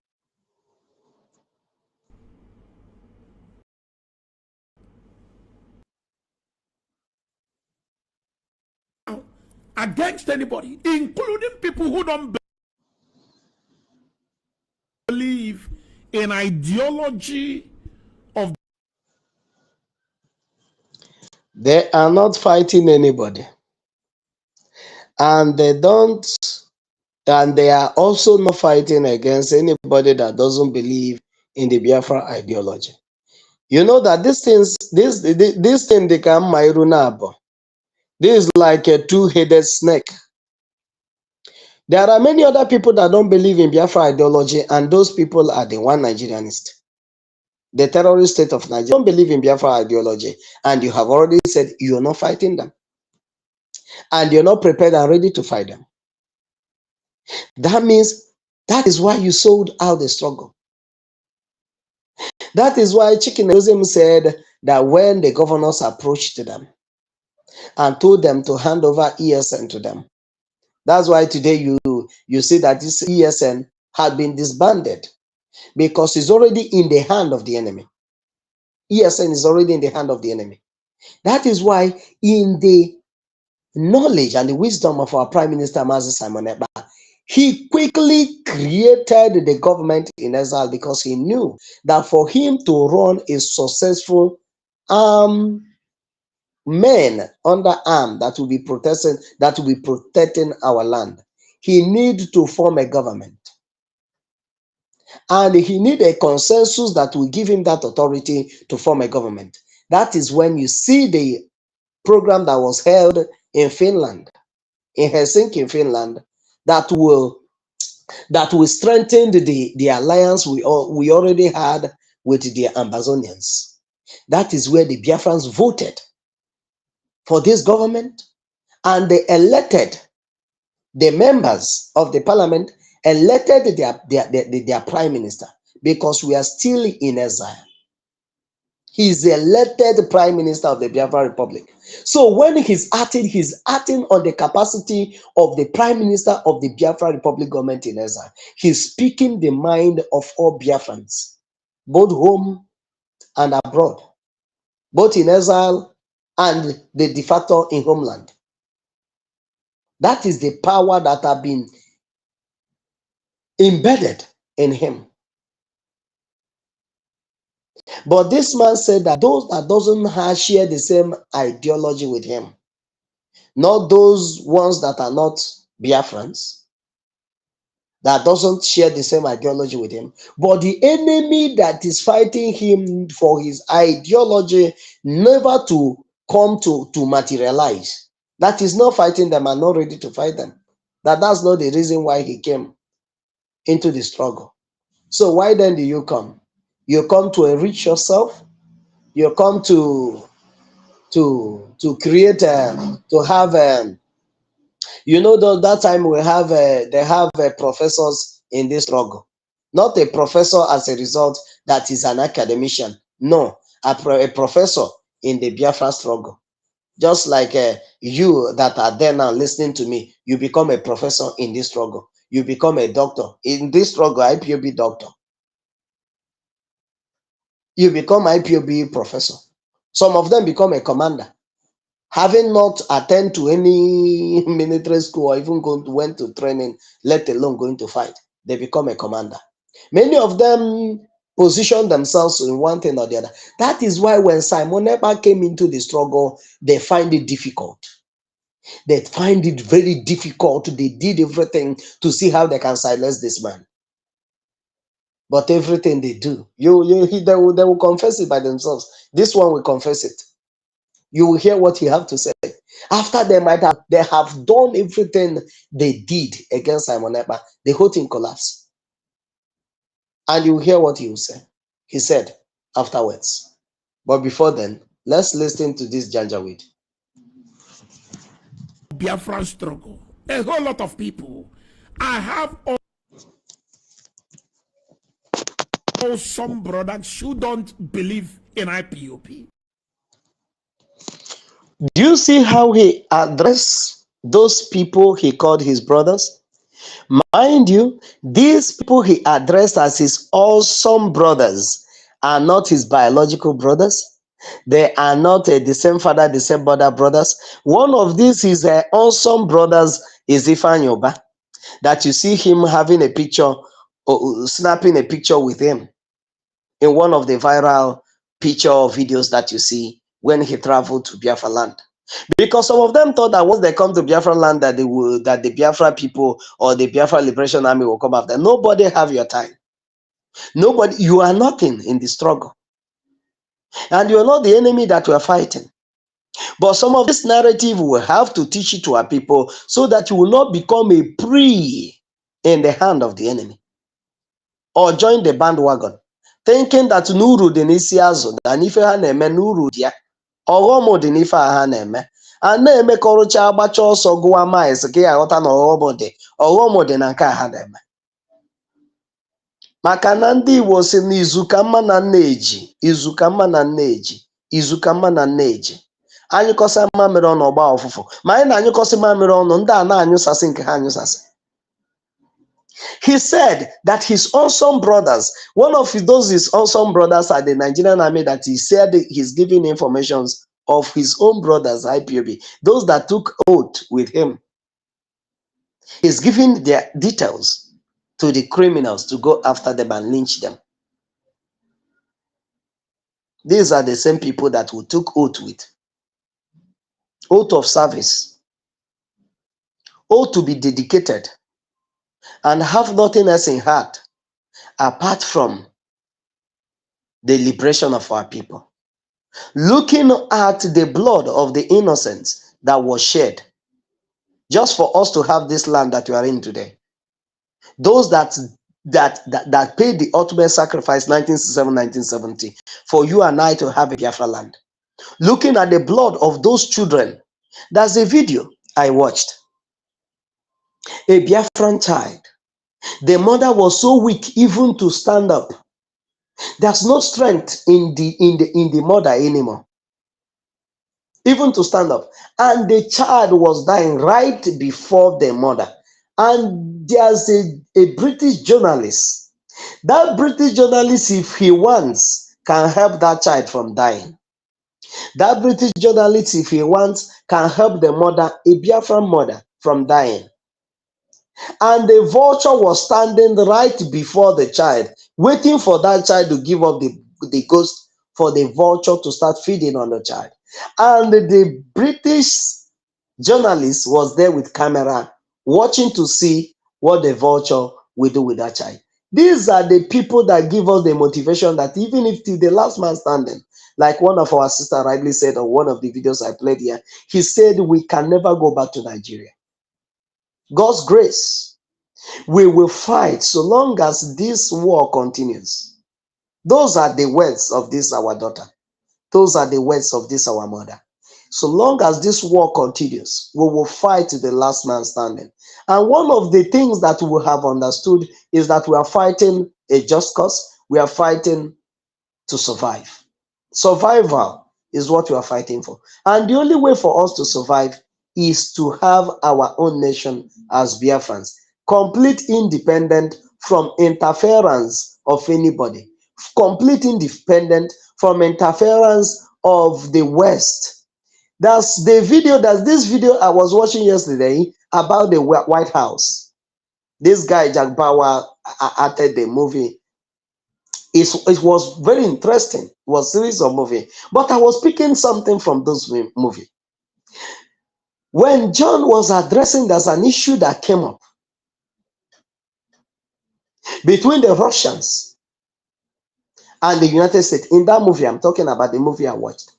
S3: Against anybody, including people who don't believe in ideology of.
S1: They are not fighting anybody. And they are also not fighting against anybody that doesn't believe in the Biafra ideology. You know that this thing they can Mairunabo. This is like a two-headed snake. There are many other people that don't believe in Biafra ideology, and those people are the one Nigerianist. The terrorist state of Nigeria don't believe in Biafra ideology, and you have already said you're not fighting them. And you're not prepared and ready to fight them. That means that is why you sold out the struggle. That is why Chikinezim said that when the governors approached them and told them to hand over ESN to them, that's why today you see that this ESN had been disbanded, because it's already in the hand of the enemy. ESN is already in the hand of the enemy. That is why, in the knowledge and the wisdom of our Prime Minister Mazi Simon Ekpa, he quickly created the government in exile, because he knew that for him to run a successful men under arm that will be protecting our land, he need to form a government. And he need a consensus that will give him that authority to form a government. That is when you see the program that was held in Finland, in Helsinki, in Finland, that will strengthen the alliance we already had with the Ambazonians. That is where the Biafrans voted for this government, and they elected the members of the parliament, elected their prime minister, because we are still in exile. He's the elected prime minister of the Biafra Republic. So when he's acting on the capacity of the prime minister of the Biafra Republic government in exile. He's speaking the mind of all Biafrans, both home and abroad, both in exile and the de facto in homeland. That is the power that have been embedded in him. But this man said that those that doesn't share the same ideology with him, not those ones that are not Biafrans, that doesn't share the same ideology with him, but the enemy that is fighting him for his ideology never to come to materialize, that is not fighting them and not ready to fight them, that's not the reason why he came into the struggle. So why then do you come? You come to enrich yourself. You come to create to have that time we have they have professors in this struggle. Not a professor as a result that is an academician. No, a professor in the Biafra struggle. Just like you that are there now listening to me, you become a professor in this struggle. You become a doctor in this struggle, IPOB doctor. You become IPOB professor. Some of them become a commander, having not attended to any military school or even went to training, let alone going to fight. They become a commander. Many of them position themselves in one thing or the other. That is why when Simon Ekpa came into the struggle, they find it difficult. They find it very difficult. They did everything to see how they can silence this man. But everything they do, they will confess it by themselves. This one will confess it. You will hear what he have to say. After they have done everything they did against Simon Ekpa, the whole thing collapsed. And you will hear what he will say. He said afterwards. But before then, let's listen to this Janjaweed.
S3: Biafran struggle. A whole lot of people. I have some brothers who don't believe in IPOB.
S1: Do you see how he addressed those people he called his brothers? Mind you, these people he addressed as his awesome brothers are not his biological brothers. They are not the same father, the same mother brothers. One of these his awesome brothers is Ifeanyi Ubah, that you see him having a picture, snapping a picture with him in one of the viral picture or videos that you see when he traveled to Biafra land. Because some of them thought that once they come to Biafra land that the Biafra people or the Biafra Liberation Army will come after. Nobody have your time. Nobody, you are nothing in the struggle. And you are not the enemy that we are fighting. But some of this narrative we will have to teach it to our people so that you will not become a prey in the hand of the enemy. Or join the bandwagon, thinking that n'uru dị n'isi azụ na n'ife ha na-eme n'uru dị ya, ọghọm dị n'ife ha na-eme, a na-emekọrụcha agbacha ọsọ gụwa miles ka ya aghọta na ọghọm dị na nke a ha na-eme. Maka na ndị Igbo si na izu ka mma na nneji, izu ka mma na nneji, izu ka mma na nneji. Anyụkọsa mamịrị ọnụ ọgba ọfụfụ, ma anyị na-anyụkọsị mamịrị ọnụ ndị a na-anyụsasị nke ha anyụsasị. He said that his awesome brothers, one of those his awesome brothers are the Nigerian army, that he said he's giving information of his own brothers, IPOB, those that took oath with him. He's giving their details to the criminals to go after them and lynch them. These are the same people that we took oath with. Oath of service. Oath to be dedicated and have nothing else in heart apart from the liberation of our people. Looking at the blood of the innocents that was shed just for us to have this land that we are in today. Those that paid the ultimate sacrifice 1967, 1970 for you and I to have a Biafra land. Looking at the blood of those children. There's a video I watched. A Biafran child. The mother was so weak even to stand up. There's no strength in the mother anymore, even to stand up. And the child was dying right before the mother. And there's a British journalist. That British journalist, if he wants, can help that child from dying. That British journalist, if he wants, can help the mother, a Biafran mother, from dying. And the vulture was standing right before the child, waiting for that child to give up the ghost for the vulture to start feeding on the child. And the British journalist was there with camera, watching to see what the vulture will do with that child. These are the people that give us the motivation that even if till the last man standing, like one of our sisters rightly said on one of the videos I played here, he said we can never go back to Nigeria. God's grace, we will fight so long as this war continues. Those are the words of this our daughter. Those are the words of this our mother. So long as this war continues, we will fight to the last man standing. And one of the things that we have understood is that we are fighting a just cause. We are fighting to survive. Survival is what we are fighting for. And the only way for us to survive is to have our own nation as Biafrans, complete independent from interference of anybody, complete independent from interference of the West. That's this video I was watching yesterday about the White House. This guy, Jack Bauer, acted the movie. It was very interesting. It was a series of movie. But I was picking something from those movie. When John was addressing, there's an issue that came up between the Russians and the United States. In that movie, I'm talking about the movie I watched.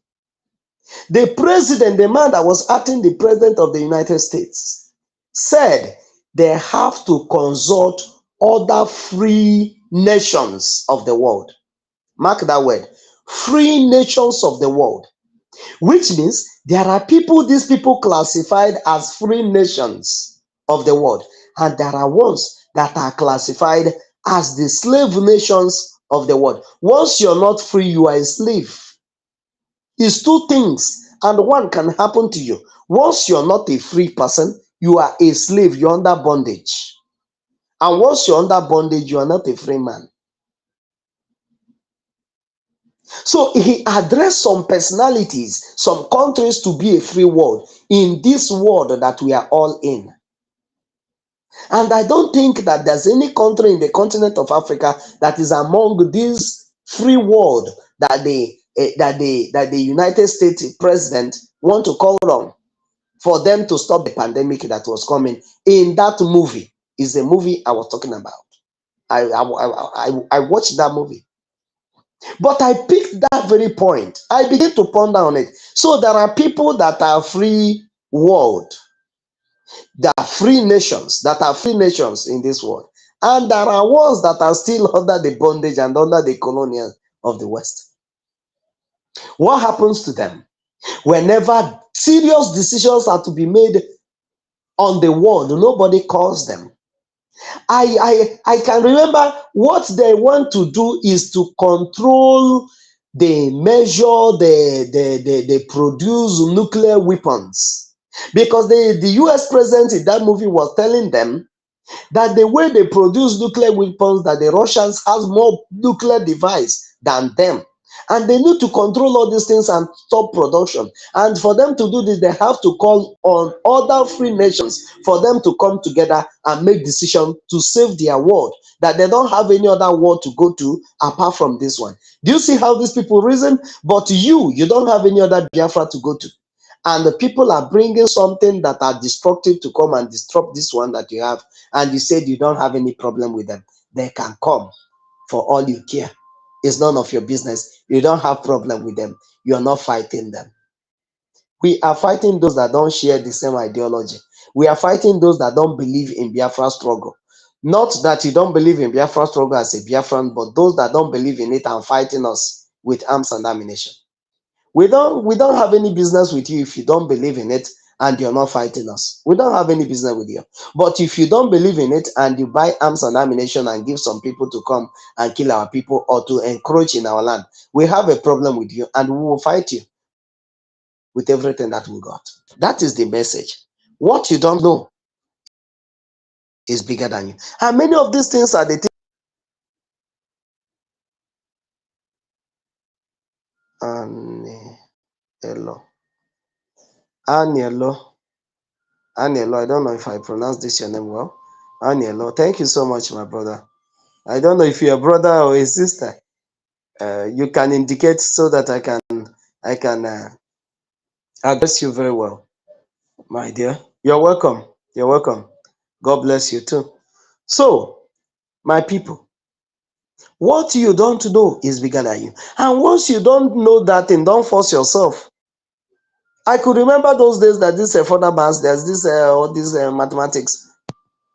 S1: The president, the man that was acting the president of the United States, said they have to consult other free nations of the world. Mark that word, free nations of the world, which means there are people, these people classified as free nations of the world, and there are ones that are classified as the slave nations of the world. Once you're not free, you are a slave. It's two things, and one can happen to you. Once you're not a free person, you are a slave, you're under bondage. And once you're under bondage, you are not a free man. So he addressed some personalities, some countries to be a free world in this world that we are all in. And I don't think that there's any country in the continent of Africa that is among this free world that the United States president want to call on for them to stop the pandemic that was coming. In that movie is the movie I was talking about. I watched that movie. But I picked that very point. I began to ponder on it. So there are people that are free world. There are free nations that are free nations in this world. And there are ones that are still under the bondage and under the colonial of the West. What happens to them? Whenever serious decisions are to be made on the world, nobody calls them. I can remember what they want to do is to control the measure, they produce nuclear weapons. Because the US president in that movie was telling them that the way they produce nuclear weapons, that the Russians has more nuclear device than them. And they need to control all these things and stop production. And for them to do this, they have to call on other free nations for them to come together and make decisions to save their world, that they don't have any other world to go to apart from this one. Do you see how these people reason? But you don't have any other Biafra to go to. And the people are bringing something that are destructive to come and disrupt this one that you have. And you said you don't have any problem with them. They can come for all you care. It's none of your business. You don't have problem with them. You're not fighting them. We are fighting those that don't share the same ideology. We are fighting those that don't believe in Biafra struggle. Not that you don't believe in Biafra struggle as a Biafran, but those that don't believe in it and fighting us with arms and ammunition. We don't have any business with you if you don't believe in it and you're not fighting us. We don't have any business with you. But if you don't believe in it and you buy arms and ammunition and give some people to come and kill our people or to encroach in our land, we have a problem with you and we will fight you with everything that we got. That is the message. What you don't know is bigger than you. And many of these things are the things. Anielo, I don't know if I pronounced this your name well. Anielo, thank you so much, my brother. I don't know if you're a brother or a sister. You can indicate so that I can address you very well, my dear. You're welcome. You're welcome. God bless you too. So, my people, what you don't know is bigger than you. And once you don't know that thing, don't force yourself. I could remember those days that this further maths, there's this all these mathematics.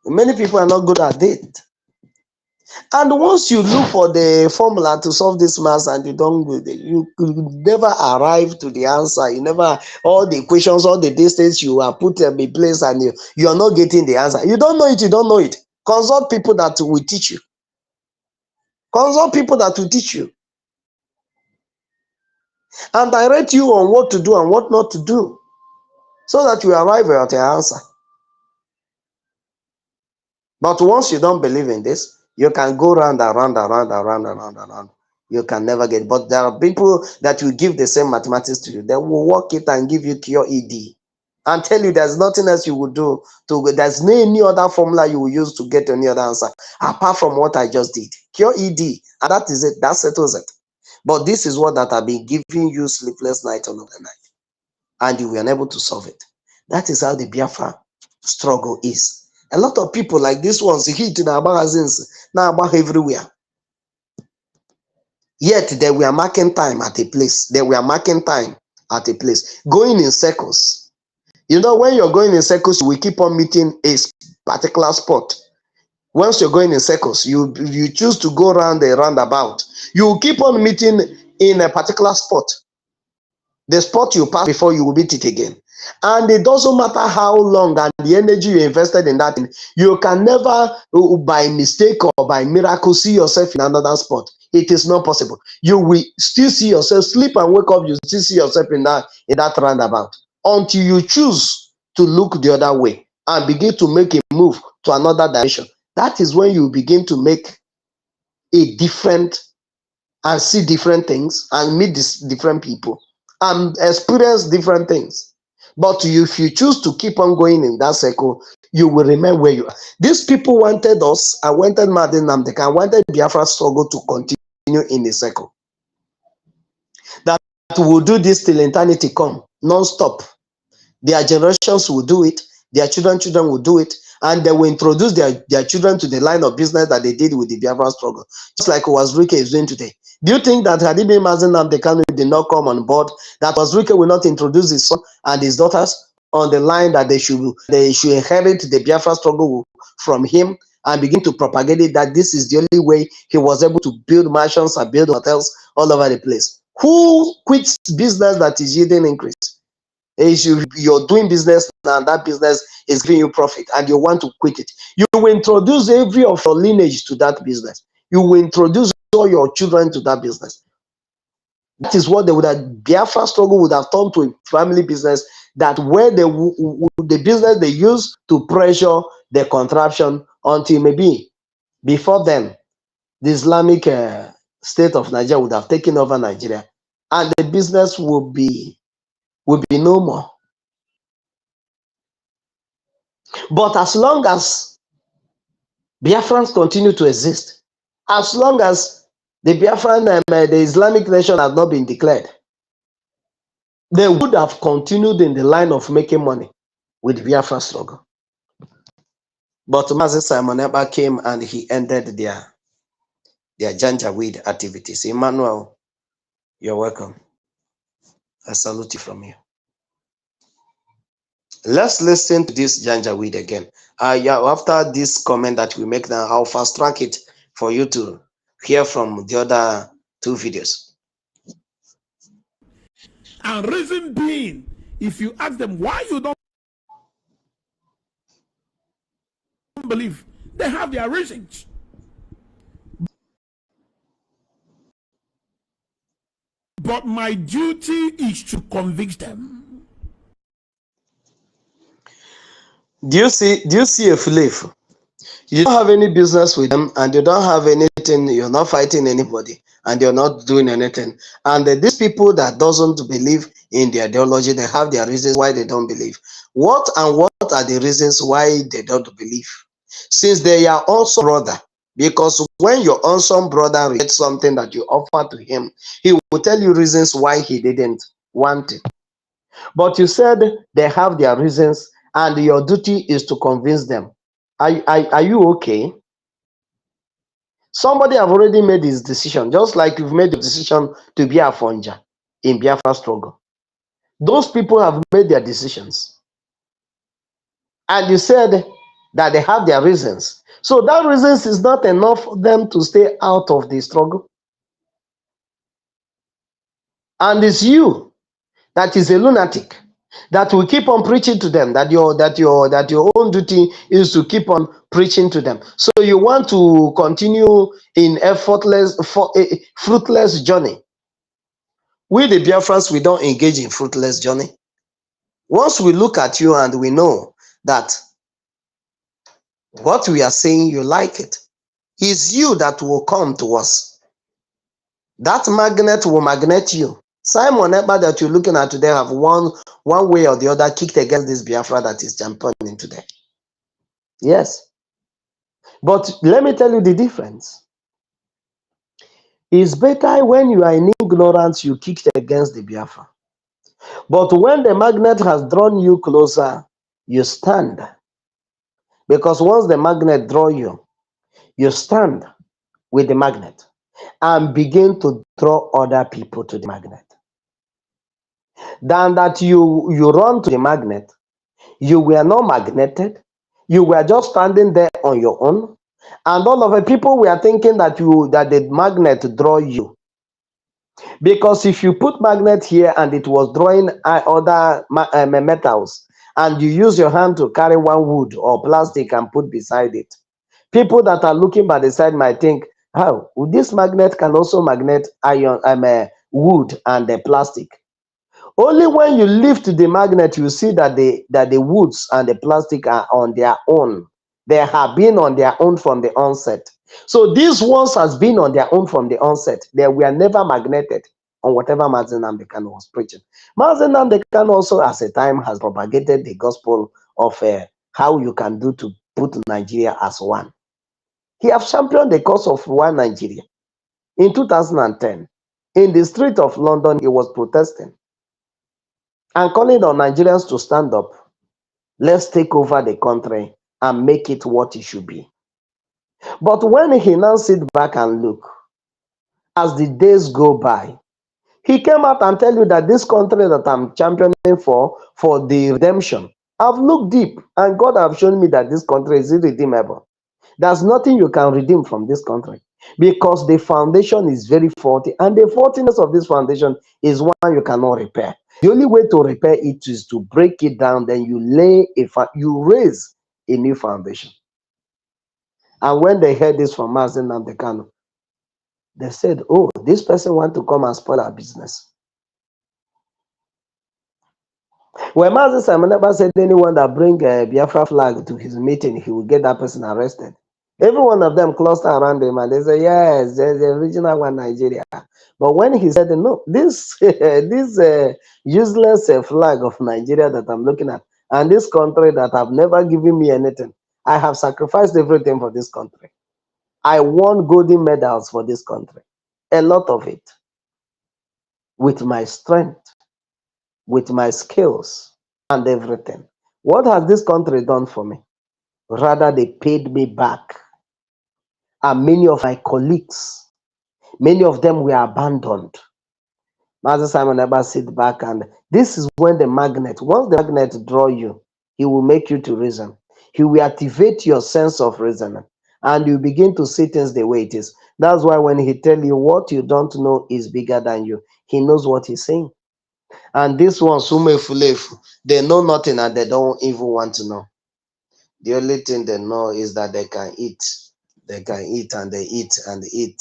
S1: Many people are not good at it. And once you look for the formula to solve this math and you don't, you could never arrive to the answer. You never, all the equations, all the distance you are put in place and you are not getting the answer. You don't know it, you don't know it. Consult people that will teach you. Consult people that will teach you. And direct you on what to do and what not to do, so that you arrive at your answer. But once you don't believe in this, you can go round and round and round and round and round and round. You can never get it. But there are people that will give the same mathematics to you. They will work it and give you pure ED and tell you there's nothing else you would do. There's no any other formula you will use to get any other answer apart from what I just did. Pure ED. And that is it. That settles it. But this is what that have been giving you sleepless night on the night. And you were unable to solve it. That is how the Biafra struggle is. A lot of people like this ones hit in our magazines now everywhere. Yet they were marking time at a place. They were marking time at a place, going in circles. You know, when you're going in circles, we keep on meeting a particular spot. Once you're going in circles, you choose to go around a roundabout. You keep on meeting in a particular spot. The spot you pass before you will meet it again. And it doesn't matter how long and the energy you invested in that, you can never, by mistake or by miracle, see yourself in another spot. It is not possible. You will still see yourself, sleep and wake up, you still see yourself in that roundabout until you choose to look the other way and begin to make a move to another direction. That is when you begin to make a different and see different things and meet different people and experience different things. But if you choose to keep on going in that circle, you will remain where you are. These people wanted us, I wanted Mazi Nnamdi Kanu, I wanted Biafra struggle to continue in the circle. That will do this till eternity come, non-stop. Their generations will do it, their children will do it, and they will introduce their children to the line of business that they did with the Biafra struggle, just like Wazirike is doing today. Do you think that had it been Mazi Nnamdi Kanu did not come on board, that Wazirike will not introduce his son and his daughters on the line that they should inherit the Biafra struggle from him and begin to propagate it, that this is the only way he was able to build mansions and build hotels all over the place? Who quits business that is yielding increase? You're doing business and that business is giving you profit and you want to quit it. You will introduce every of your lineage to that business. You will introduce all your children to that business. That is what Biafra struggle would have turned to a family business, that where the business they use to pressure the contraption until maybe before then the Islamic state of Nigeria would have taken over Nigeria and the business will be no more. But as long as Biafrans continue to exist, as long as the Biafran the Islamic nation has not been declared, they would have continued in the line of making money with Biafra struggle. But Mazi Simon Ekpa came and he ended their Janjaweed activities. Emmanuel, you're welcome. I salute you from here. Let's listen to this Janjaweed again. Yeah, after this comment that we make now, I'll fast track it for you to hear from the other two videos.
S3: And reason being, if you ask them why you don't believe, they have their reasons. But my duty is to convince them.
S1: Do you see a flip? You don't have any business with them and you don't have anything, you're not fighting anybody and you're not doing anything. And these people that doesn't believe in their ideology, they have their reasons why they don't believe. What are the reasons why they don't believe? Since they are also brother, because when your awesome brother gets something that you offer to him, he will tell you reasons why he didn't want it. But you said they have their reasons and your duty is to convince them. Are you okay? Somebody have already made his decision, just like you've made the decision to be a Fonja in Biafra struggle. Those people have made their decisions. And you said that they have their reasons. So that reason is not enough for them to stay out of the struggle. And it's you that is a lunatic that will keep on preaching to them, that your own duty is to keep on preaching to them. So you want to continue in a fruitless journey. We the Biafrans, we don't engage in fruitless journey. Once we look at you and we know that what we are saying, you like it, it's you that will come to us. That magnet will magnet you. Simon Ekpa that you're looking at today have one way or the other kicked against this Biafra that is championing today. Yes. But let me tell you the difference. It's better when you are in ignorance, you kicked against the Biafra. But when the magnet has drawn you closer, you stand. Because once the magnet draw you, you stand with the magnet and begin to draw other people to the magnet. Than that you run to the magnet, you were not magneted, you were just standing there on your own, and all of the people were thinking that the magnet draw you. Because if you put magnet here and it was drawing other metals, and you use your hand to carry one wood or plastic and put beside it, people that are looking by the side might think, how this magnet can also magnet iron, wood and the plastic. Only when you lift the magnet, you see that the woods and the plastic are on their own. They have been on their own from the onset. So these ones has been on their own from the onset. They were never magneted on whatever Mazi Nnamdi Kanu was preaching. Mazi Nnamdi Kanu also, as a time, has propagated the gospel of how you can do to put Nigeria as one. He has championed the cause of one Nigeria. In 2010, in the street of London, he was protesting and calling on Nigerians to stand up. Let's take over the country and make it what it should be. But when he now sit back and look, as the days go by, he came out and tell you that this country that I'm championing for the redemption, I've looked deep and God have shown me that this country is irredeemable. There's nothing you can redeem from this country because the foundation is very faulty, and the faultiness of this foundation is one you cannot repair. The only way to repair it is to break it down, then you raise a new foundation. And when they heard this from Mazi Nnamdi Kanu, they said, oh, this person wants to come and spoil our business. When Mazi Simon Ekpa said anyone that bring a Biafra flag to his meeting, he will get that person arrested. Every one of them cluster around him and they say, yes, there's the original one, Nigeria. But when he said, no, this useless flag of Nigeria that I'm looking at, and this country that have never given me anything, I have sacrificed everything for this country. I won golden medals for this country, a lot of it, with my strength, with my skills and everything. What has this country done for me? Rather, they paid me back. And many of my colleagues, many of them were abandoned. Mazi Simon Ekpa sit back, and this is when the magnet, once the magnet draw you, he will make you to reason. He will activate your sense of reasoning, and you begin to see things the way it is. That's why when he tell you what you don't know is bigger than you, he knows what he's saying. And this one, Sumefulefu, they know nothing and they don't even want to know. The only thing they know is that they can eat. They can eat and they eat and eat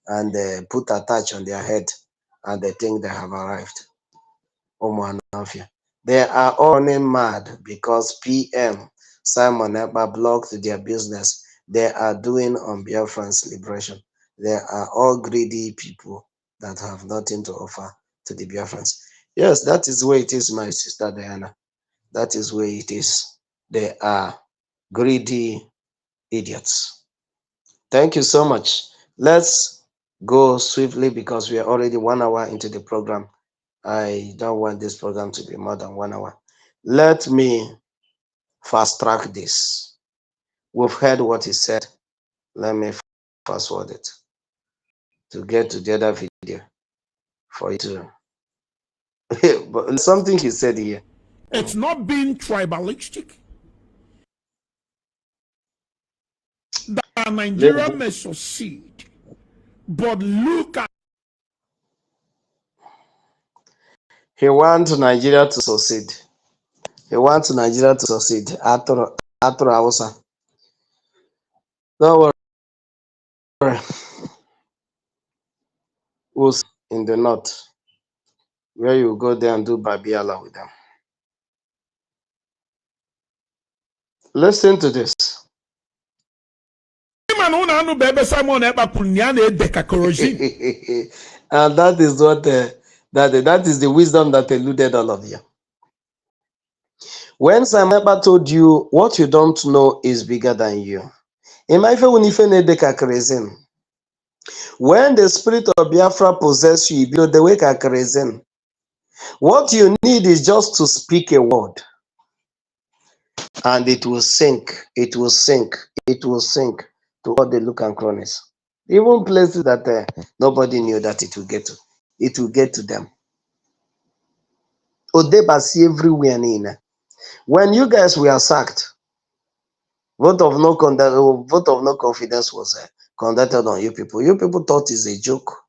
S1: and they put a touch on their head and they think they have arrived. They are all running mad because PM Simon Ekpa blocked their business they are doing on Biafran's liberation. They are all greedy people that have nothing to offer to the Biafrans. Yes, that is where it is, my sister Diana. That is where it is. They are greedy idiots. Thank you so much. Let's go swiftly because we are already 1 hour into the program. I don't want this program to be more than 1 hour. Let me fast track this. We've heard what he said. Let me fast forward it to get to the other video for you to. But something he said here.
S3: It's not being tribalistic. Nigeria may succeed, but look at
S1: He wants Nigeria to succeed. He wants Nigeria to succeed. Atro Hausa. Don't worry. We'll see in the north, where you go there and do Babiala with them. Listen to this.
S3: and
S1: that is what that is the wisdom that eluded all of you. When Simon Ekpa told you what you don't know is bigger than you. When the spirit of Biafra possesses you, you the way kakrezin. What you need is just to speak a word, and it will sink. It will sink. It will sink to all the look and cronies. Even places that nobody knew that it will get to. It will get to them. Odebasi everywhere. When you guys were sacked, vote of no confidence was conducted on you people. You people thought it's a joke.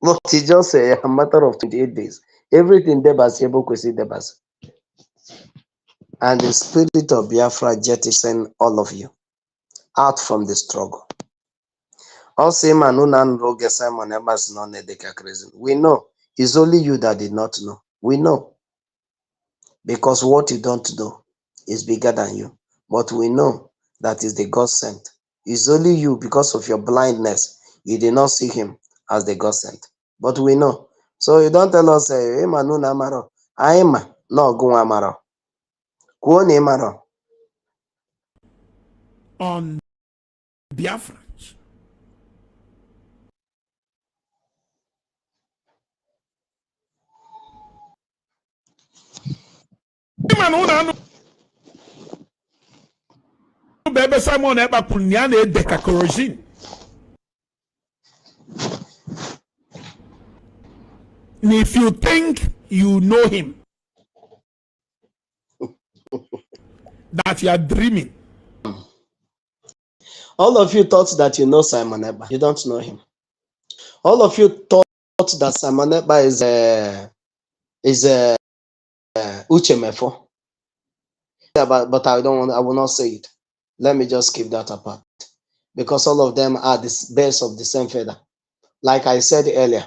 S1: But it's just a matter of 28 days. Everything Debasi able to see Debasi. And the spirit of Biafra jettisoned all of you out from the struggle. Also, Simon Ekpa's non-Edeka crazy. We know it's only you that did not know. We know. Because what you don't know is bigger than you. But we know that is the God sent. It's only you, because of your blindness, you did not see him as the God sent. But we know. So you don't tell us, hey, Manu Namaro. Aima, no go Amaro. Kuoni Maro.
S3: on Biafrans. Simon Ekpa Punyane Deka Korojin. If you think you know him, that you are dreaming.
S1: All of you thought that you know Simon Ekpa. You don't know him. All of you thought that Simon Ekpa is Uchemefo. Yeah, but I will not say it. Let me just keep that apart. Because all of them are the birds of the same feather. Like I said earlier,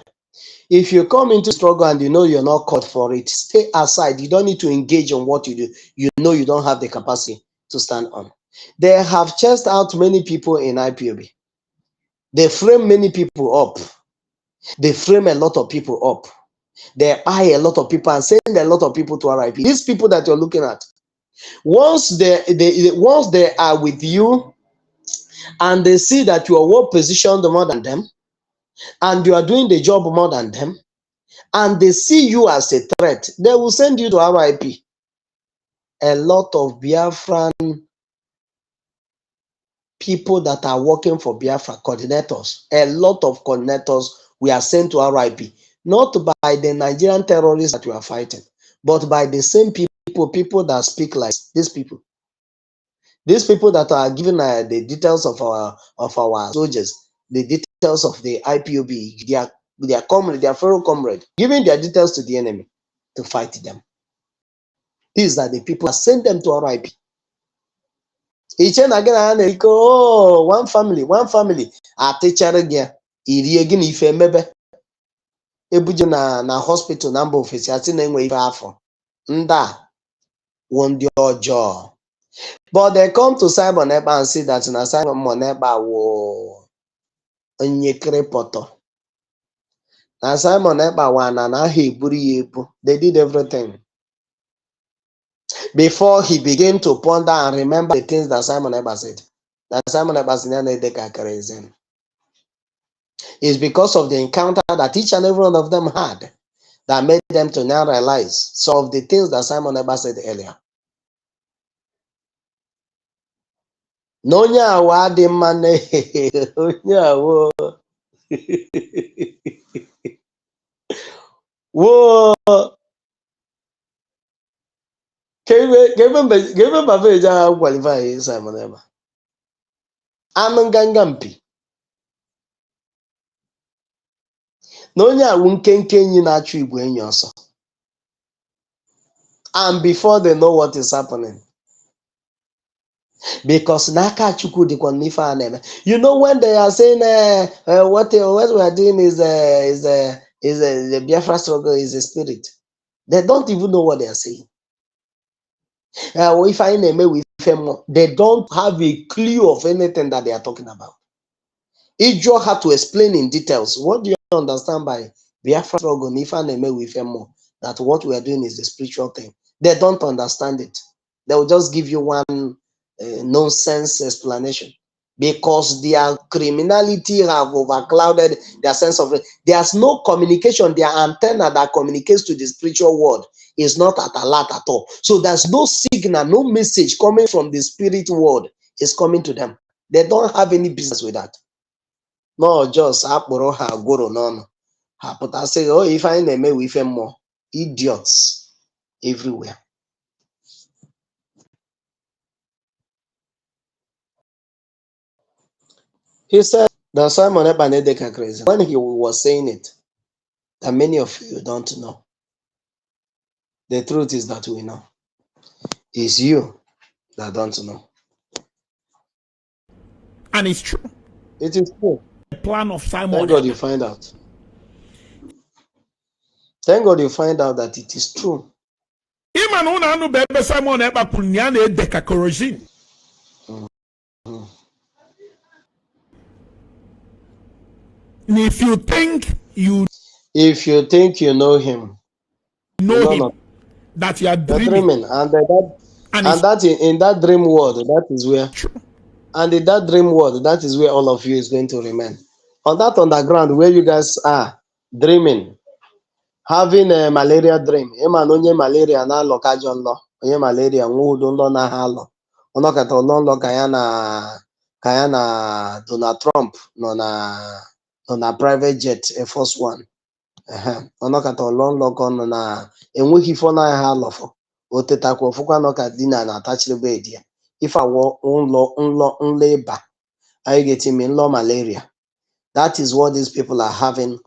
S1: if you come into struggle and you know you're not caught for it, stay aside. You don't need to engage on what you do. You know you don't have the capacity to stand on. They have chased out many people in IPOB. They frame many people up. They frame a lot of people up. They eye a lot of people and send a lot of people to RIP. These people that you're looking at, once they are with you and they see that you are well positioned more than them, and you are doing the job more than them, and they see you as a threat, they will send you to RIP. A lot of Biafran people that are working for Biafra, coordinators, a lot of coordinators we are sent to RIP, not by the Nigerian terrorists that we are fighting, but by the same people that speak like these people. These people that are giving the details of our soldiers, the details of the IPOB, their comrade, their fellow comrade, giving their details to the enemy to fight them. These are the people that send them to RIP. Each and again, oh, one family. A teacher again, again if a mebe. Ebujo na hospital number office, ati na enwe ife afọ. Nda won ojo. But they come to Simon Ekpa and see that na Simon Ekpa wo onyekere poto. Na Simon Ekpa wana na heburi ebu. They did everything. Before he began to ponder and remember the things that Simon Ekpa said. That Simon Ekpa said, it's because of the encounter that each and every one of them had that made them to now realize some of the things that Simon Ekpa said earlier. Nonya awa di mane, nonya awo. Whoa. Give him qualify Simon Ekpa. anụ nganga mpi na onye awụ nkenke enyi na-achụ igwe enyi ọsọ. And before they know what is happening, because n'aka Chukwu dịkwa n'ife a na-eme. You know, when they are saying what we are doing is the Biafra struggle is a spirit, they don't even know what they are saying. If I name with them, they don't have a clue of anything that they are talking about. Ijo had to explain in details. What do you understand by Biafra struggle? If I name with them more, that what we are doing is a spiritual thing. They don't understand it. They will just give you one nonsense explanation because their criminality have overclouded their sense of it. There's no communication. Their antenna that communicates to the spiritual world is not at alert at all. So there's no signal, no message coming from the spirit world is coming to them. They don't have any business with that. No, just akporo ha goro no. Ha put say, oh, if I name with them more idiots everywhere. He said that Simon Ebanedeka crazy when he was saying it, that many of you don't know. The truth is that we know. It's you that don't know.
S3: And it's true.
S1: It is true.
S3: The plan of Simon.
S1: Thank God you find out. Thank God you find out that it is true.
S3: Even anu bebe Simon Eba kunya na edeka kerosene. If you think you know him, that you are dreaming.
S1: And that in that dream world, that is where, and in that dream world, that is where all of you is going to remain. On that underground where you guys are dreaming, having a malaria dream. Onye malaria na alo kajon lo. Onye malaria nwudo lo na halo. Ono kata lo kaya na Donald Trump no na private jet Air Force One. Ono kata lo kono na enweghị ifo na ha alofo. Otetakwa ofukwa no ka dina na attached bed ya. If I walk nlo nleba, I get him in low malaria. That is what these people are having.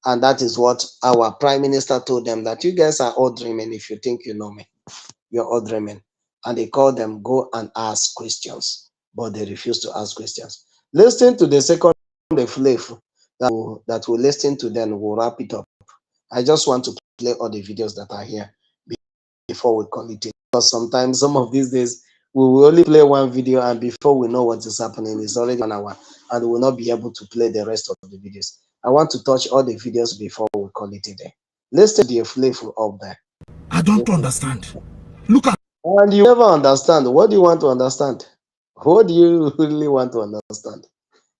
S1: And that is what our prime minister told them, that you guys are all dreaming if you think you know me. You're all dreaming. And they called them, go and ask questions. But they refuse to ask questions. Listen to the second flavor that we'll listen to, then we'll wrap it up. I just want to play all the videos that are here before we call it. Because sometimes, some of these days, we will only play one video, and before we know what is happening, it's already 1 hour, and we will not be able to play the rest of the videos. I want to touch all the videos before we call it a day. Let's take the flavor up there.
S3: I don't understand. Look at.
S1: And you never understand. What do you want to understand? What do you really want to understand?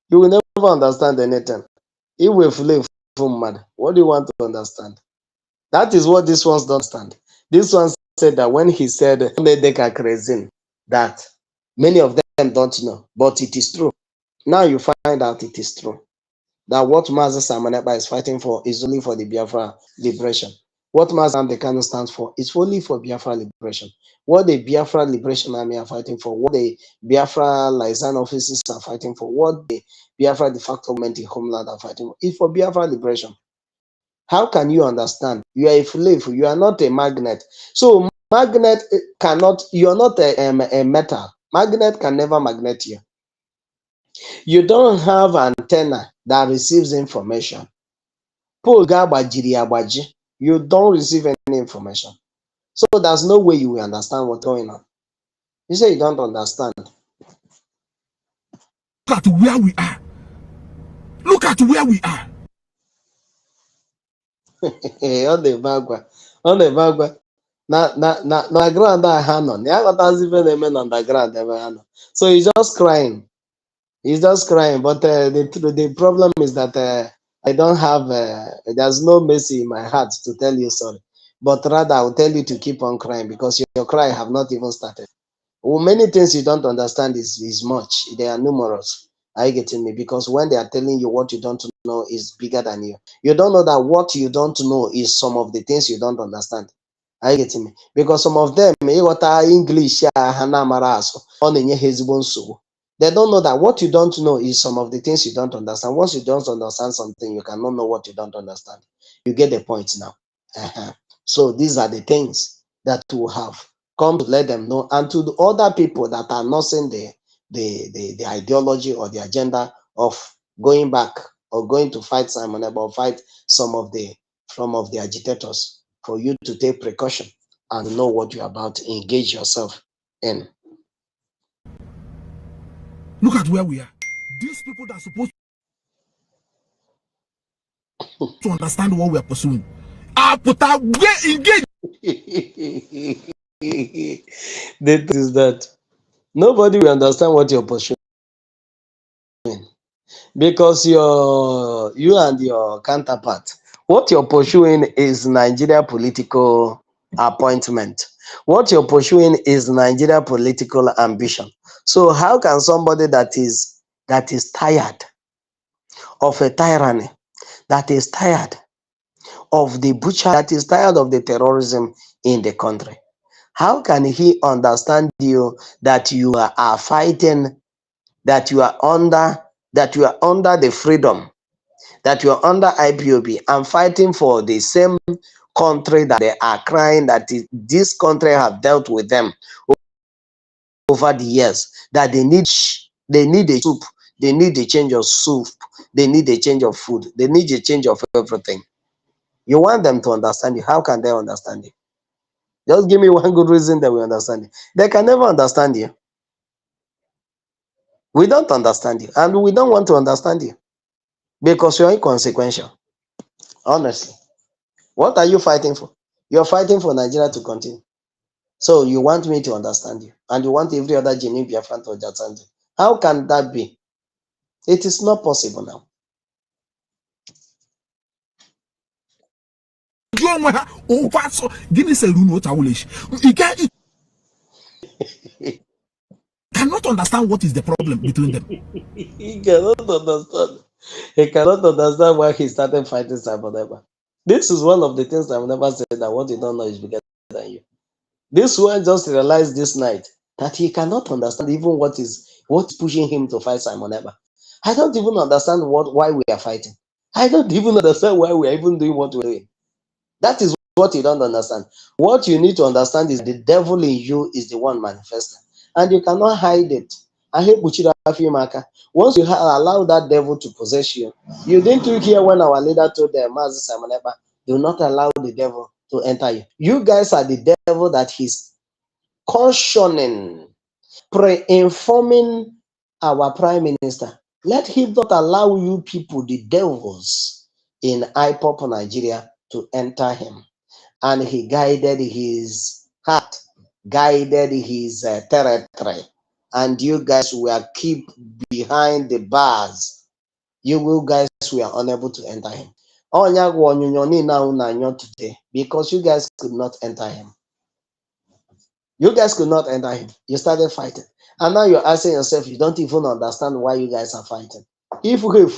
S1: You will never understand anything. It will flavor mad. What do you want to understand? That is what this ones don't understand. This one said that when he said that many of them don't know, but it is true. Now you find out it is true. That what Mazi Simon Ekpa is fighting for is only for the Biafra liberation. What Mazi Nnamdi Kanu stands for is only for Biafra liberation. What the Biafra Liberation Army are fighting for, what the Biafra liaison offices are fighting for, what the Biafra de facto government in Homeland are fighting for, is for Biafra liberation. How can you understand? You are a slave. You are not a magnet. So magnet cannot. You are not a metal. Magnet can never magnet you. You don't have antenna that receives information. You don't receive any information. So there's no way you will understand what's going on. You say you don't understand.
S3: Look at where we are. Look at where we are.
S1: On the bagua. Na ground underground. So he's just crying. He's just crying. But the problem is that I don't have, there's no mercy in my heart to tell you sorry. But rather, I will tell you to keep on crying because your cry have not even started. Well, many things you don't understand is much. They are numerous. Are you getting me? Because when they are telling you what you don't know is bigger than you. You don't know that what you don't know is some of the things you don't understand. Are you getting me? Because some of them, English, They don't know that what you don't know is some of the things you don't understand. Once you don't understand something, you cannot know what you don't understand. You get the point now. Uh-huh. So these are the things that we have come to let them know, and to the other people that are not seeing the ideology or the agenda of going back or going to fight Simon Ekpa or fight some of the agitators, for you to take precaution and know what you're about to engage yourself in.
S3: Look at where we are. These people that are supposed to understand what we are pursuing are put out engaged.
S1: The thing is that nobody will understand what you're pursuing, because you and your counterpart, what you're pursuing is Nigeria political appointment. What you're pursuing is Nigeria political ambition. So how can somebody that is tired of a tyranny, that is tired of the butcher, that is tired of the terrorism in the country, how can he understand you that you are fighting, that you are under the freedom, that you are under IPOB and fighting for the same country that they are crying that this country have dealt with them over the years, that they need a soup, they need a change of soup, they need a change of food, they need a change of everything. You want them to understand you. How can they understand you? Just give me one good reason they will understand you. They can never understand you. We don't understand you, and we don't want to understand you, because you're inconsequential. Honestly, what are you fighting for? You're fighting for Nigeria to continue. So you want me to understand you, and you want every other genuine Biafran to understand you. How can that be? It is not possible now.
S3: Cannot understand what is the problem between them.
S1: He cannot understand. He cannot understand why he started fighting Simon Ekpa. This is one of the things I've never said, that what you don't know is bigger than you. This one just realized this night that he cannot understand even what's pushing him to fight Simon Ekpa. I don't even understand why we are fighting. I don't even understand why we are even doing what we're doing. That is what you don't understand. What you need to understand is the devil in you is the one manifesting, and you cannot hide it. Once you allow that devil to possess you, you didn't hear when our leader told them, Mazi Simon Ekpa, do not allow the devil to enter you. You guys are the devil that he's cautioning, pre-informing our prime minister. Let him not allow you people, the devils in IPOP Nigeria, to enter him. And he guided his heart, guided his territory. And you guys were keep behind the bars. You guys were unable to enter him. Today, because you guys could not enter him. You guys could not enter him. You started fighting. And now you're asking yourself, you don't even understand why you guys are fighting. If you have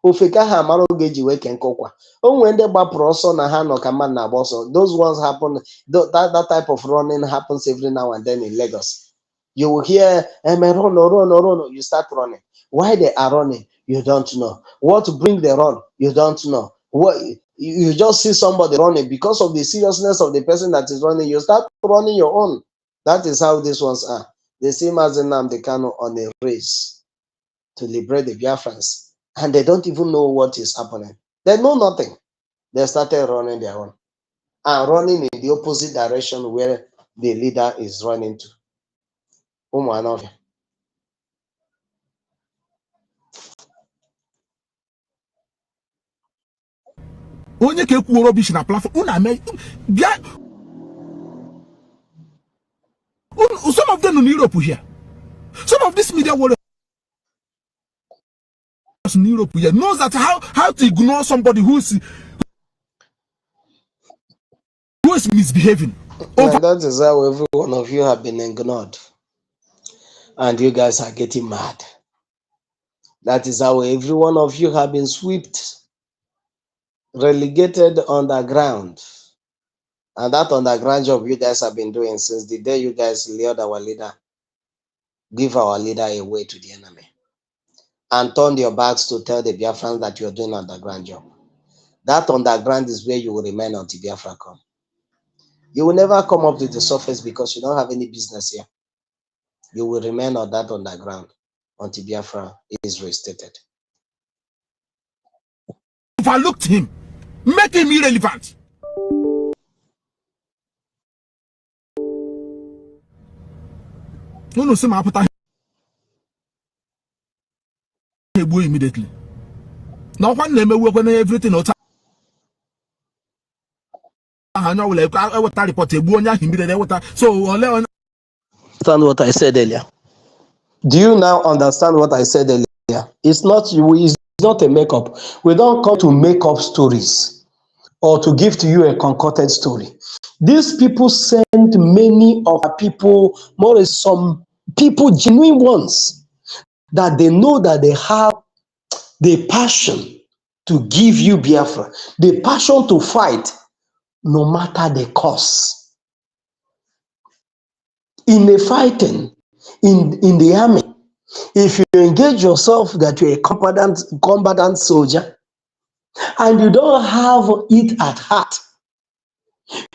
S1: ofeka ha amara oge ji wee ke nkụkwa. O nwere ndị gbapụrụ ọsọ na ha nọ ka mmadụ na-agba ọsọ. Those ones happen, that type of running happens every now and then in Lagos. You will hear, run, you start running. Why they are running, you don't know. What to bring the run, you don't know. What you just see somebody running, because of the seriousness of the person that is running, you start running your own. That is how these ones are. They see Mazi Nnamdi Kanu on a race to liberate the Biafrans, and they don't even know what is happening. They know nothing. They started running their own, and running in the opposite direction where the leader is running to.
S3: Onye ka ekwu rubbish na platform. Some of them in Europe here. Some of this media warriors in Europe here knows that how to ignore somebody who is misbehaving.
S1: And that is how every one of you have been ignored, and you guys are getting mad. That is how every one of you have been swept, relegated underground. And that underground job you guys have been doing since the day you guys lured our leader give our leader away to the enemy, and turn your backs to tell the Biafrans that you're doing underground job. That underground is where you will remain until Biafra come. You will never come up to the surface because you don't have any business here. You will remain on that underground until Biafra is restated.
S3: Overlooked him, make him irrelevant. You know, some apata immediately. Now, one name when everything out. I know, like I would report a buonya immediately. So,
S1: understand what I said earlier? Do you now understand what I said earlier? It's not a makeup. We don't come to make up stories or to give to you a concocted story. These people send many of our people, more than some people, genuine ones, that they know that they have the passion to give you Biafra, the passion to fight no matter the cost. In the fighting, in the army, if you engage yourself that you're a combatant soldier and you don't have it at heart,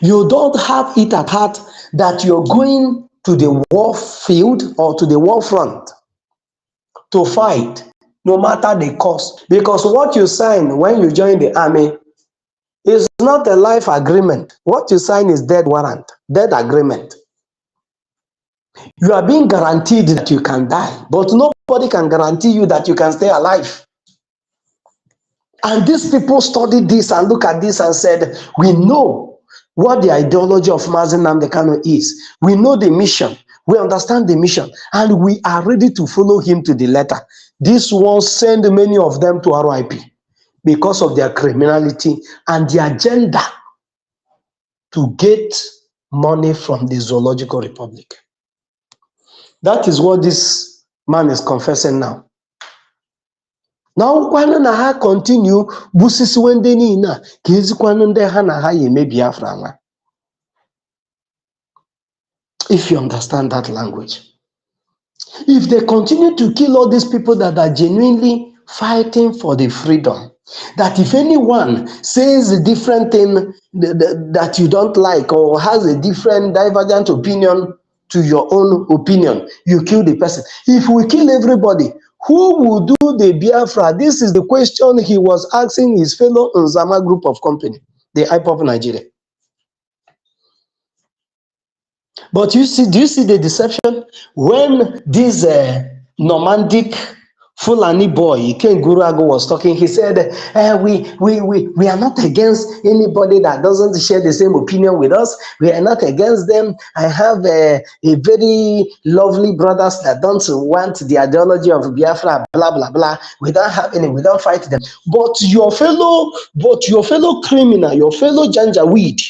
S1: you don't have it at heart that you're going to the war field or to the war front to fight, no matter the cost. Because what you sign when you join the army is not a life agreement. What you sign is dead warrant, dead agreement. You are being guaranteed that you can die, but nobody can guarantee you that you can stay alive. And these people studied this and look at this and said, we know what the ideology of Mazi Nnamdi Kanu is. We know the mission. We understand the mission. And we are ready to follow him to the letter. This one send many of them to RIP because of their criminality and the agenda to get money from the Zoological Republic. That is what this man is confessing now. Now, when ha continue, busisi wende ni na kezikwana nde ha na ha yeme Biafra. If you understand that language, if they continue to kill all these people that are genuinely fighting for the freedom, that if anyone says a different thing that you don't like or has a different divergent opinion to your own opinion, you kill the person. If we kill everybody, who will do the Biafra? This is the question he was asking his fellow Nzama group of company, the IPOP Nigeria. But do you see the deception? When this Normandic Fulani boy, Ken Gurago, was talking, he said, we are not against anybody that doesn't share the same opinion with us. We are not against them. I have a very lovely brothers that don't want the ideology of Biafra, blah, blah, blah. We don't have any, we don't fight them. But your fellow criminal, your fellow Janjaweed,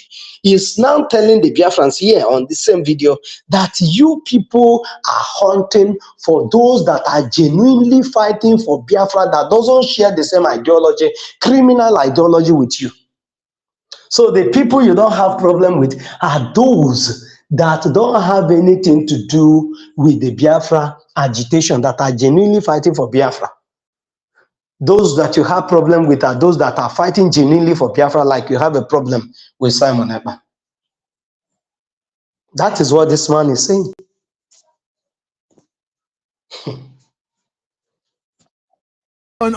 S1: is now telling the Biafrans here on the same video that you people are hunting for those that are genuinely fighting for Biafra that doesn't share the same ideology, criminal ideology with you. So the people you don't have problem with are those that don't have anything to do with the Biafra agitation, that are genuinely fighting for Biafra. Those that you have problem with are those that are fighting genuinely for Biafra, like you have a problem with Simon Ekpa. That is what this man is saying. Now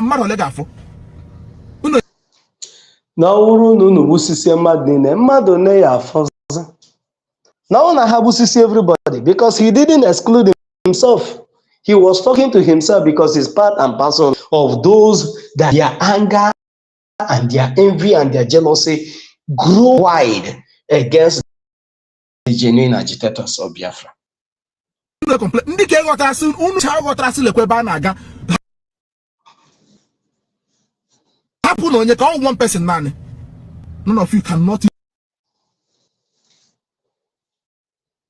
S1: everybody, because he didn't exclude himself. He was talking to himself because he's part and parcel of those that their anger and their envy and their jealousy grow wide against the genuine agitators of Biafra.
S3: One person, man. None of you cannot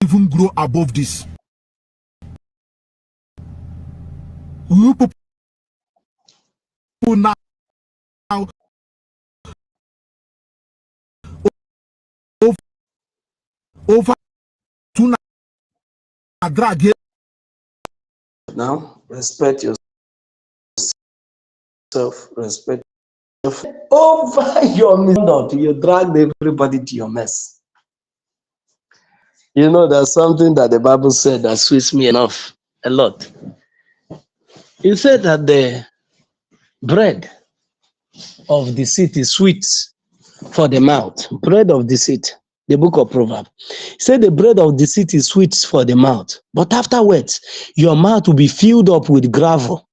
S3: even grow above this. You people now over to drag
S1: now. Respect yourself. Respect yourself. Over your misconduct, you dragged everybody to your mess. You know, there's something that the Bible said that sweets me enough a lot. It said that the bread of deceit is sweet for the mouth. Bread of deceit, the book of Proverbs. It said the bread of deceit is sweet for the mouth, but afterwards, your mouth will be filled up with gravel.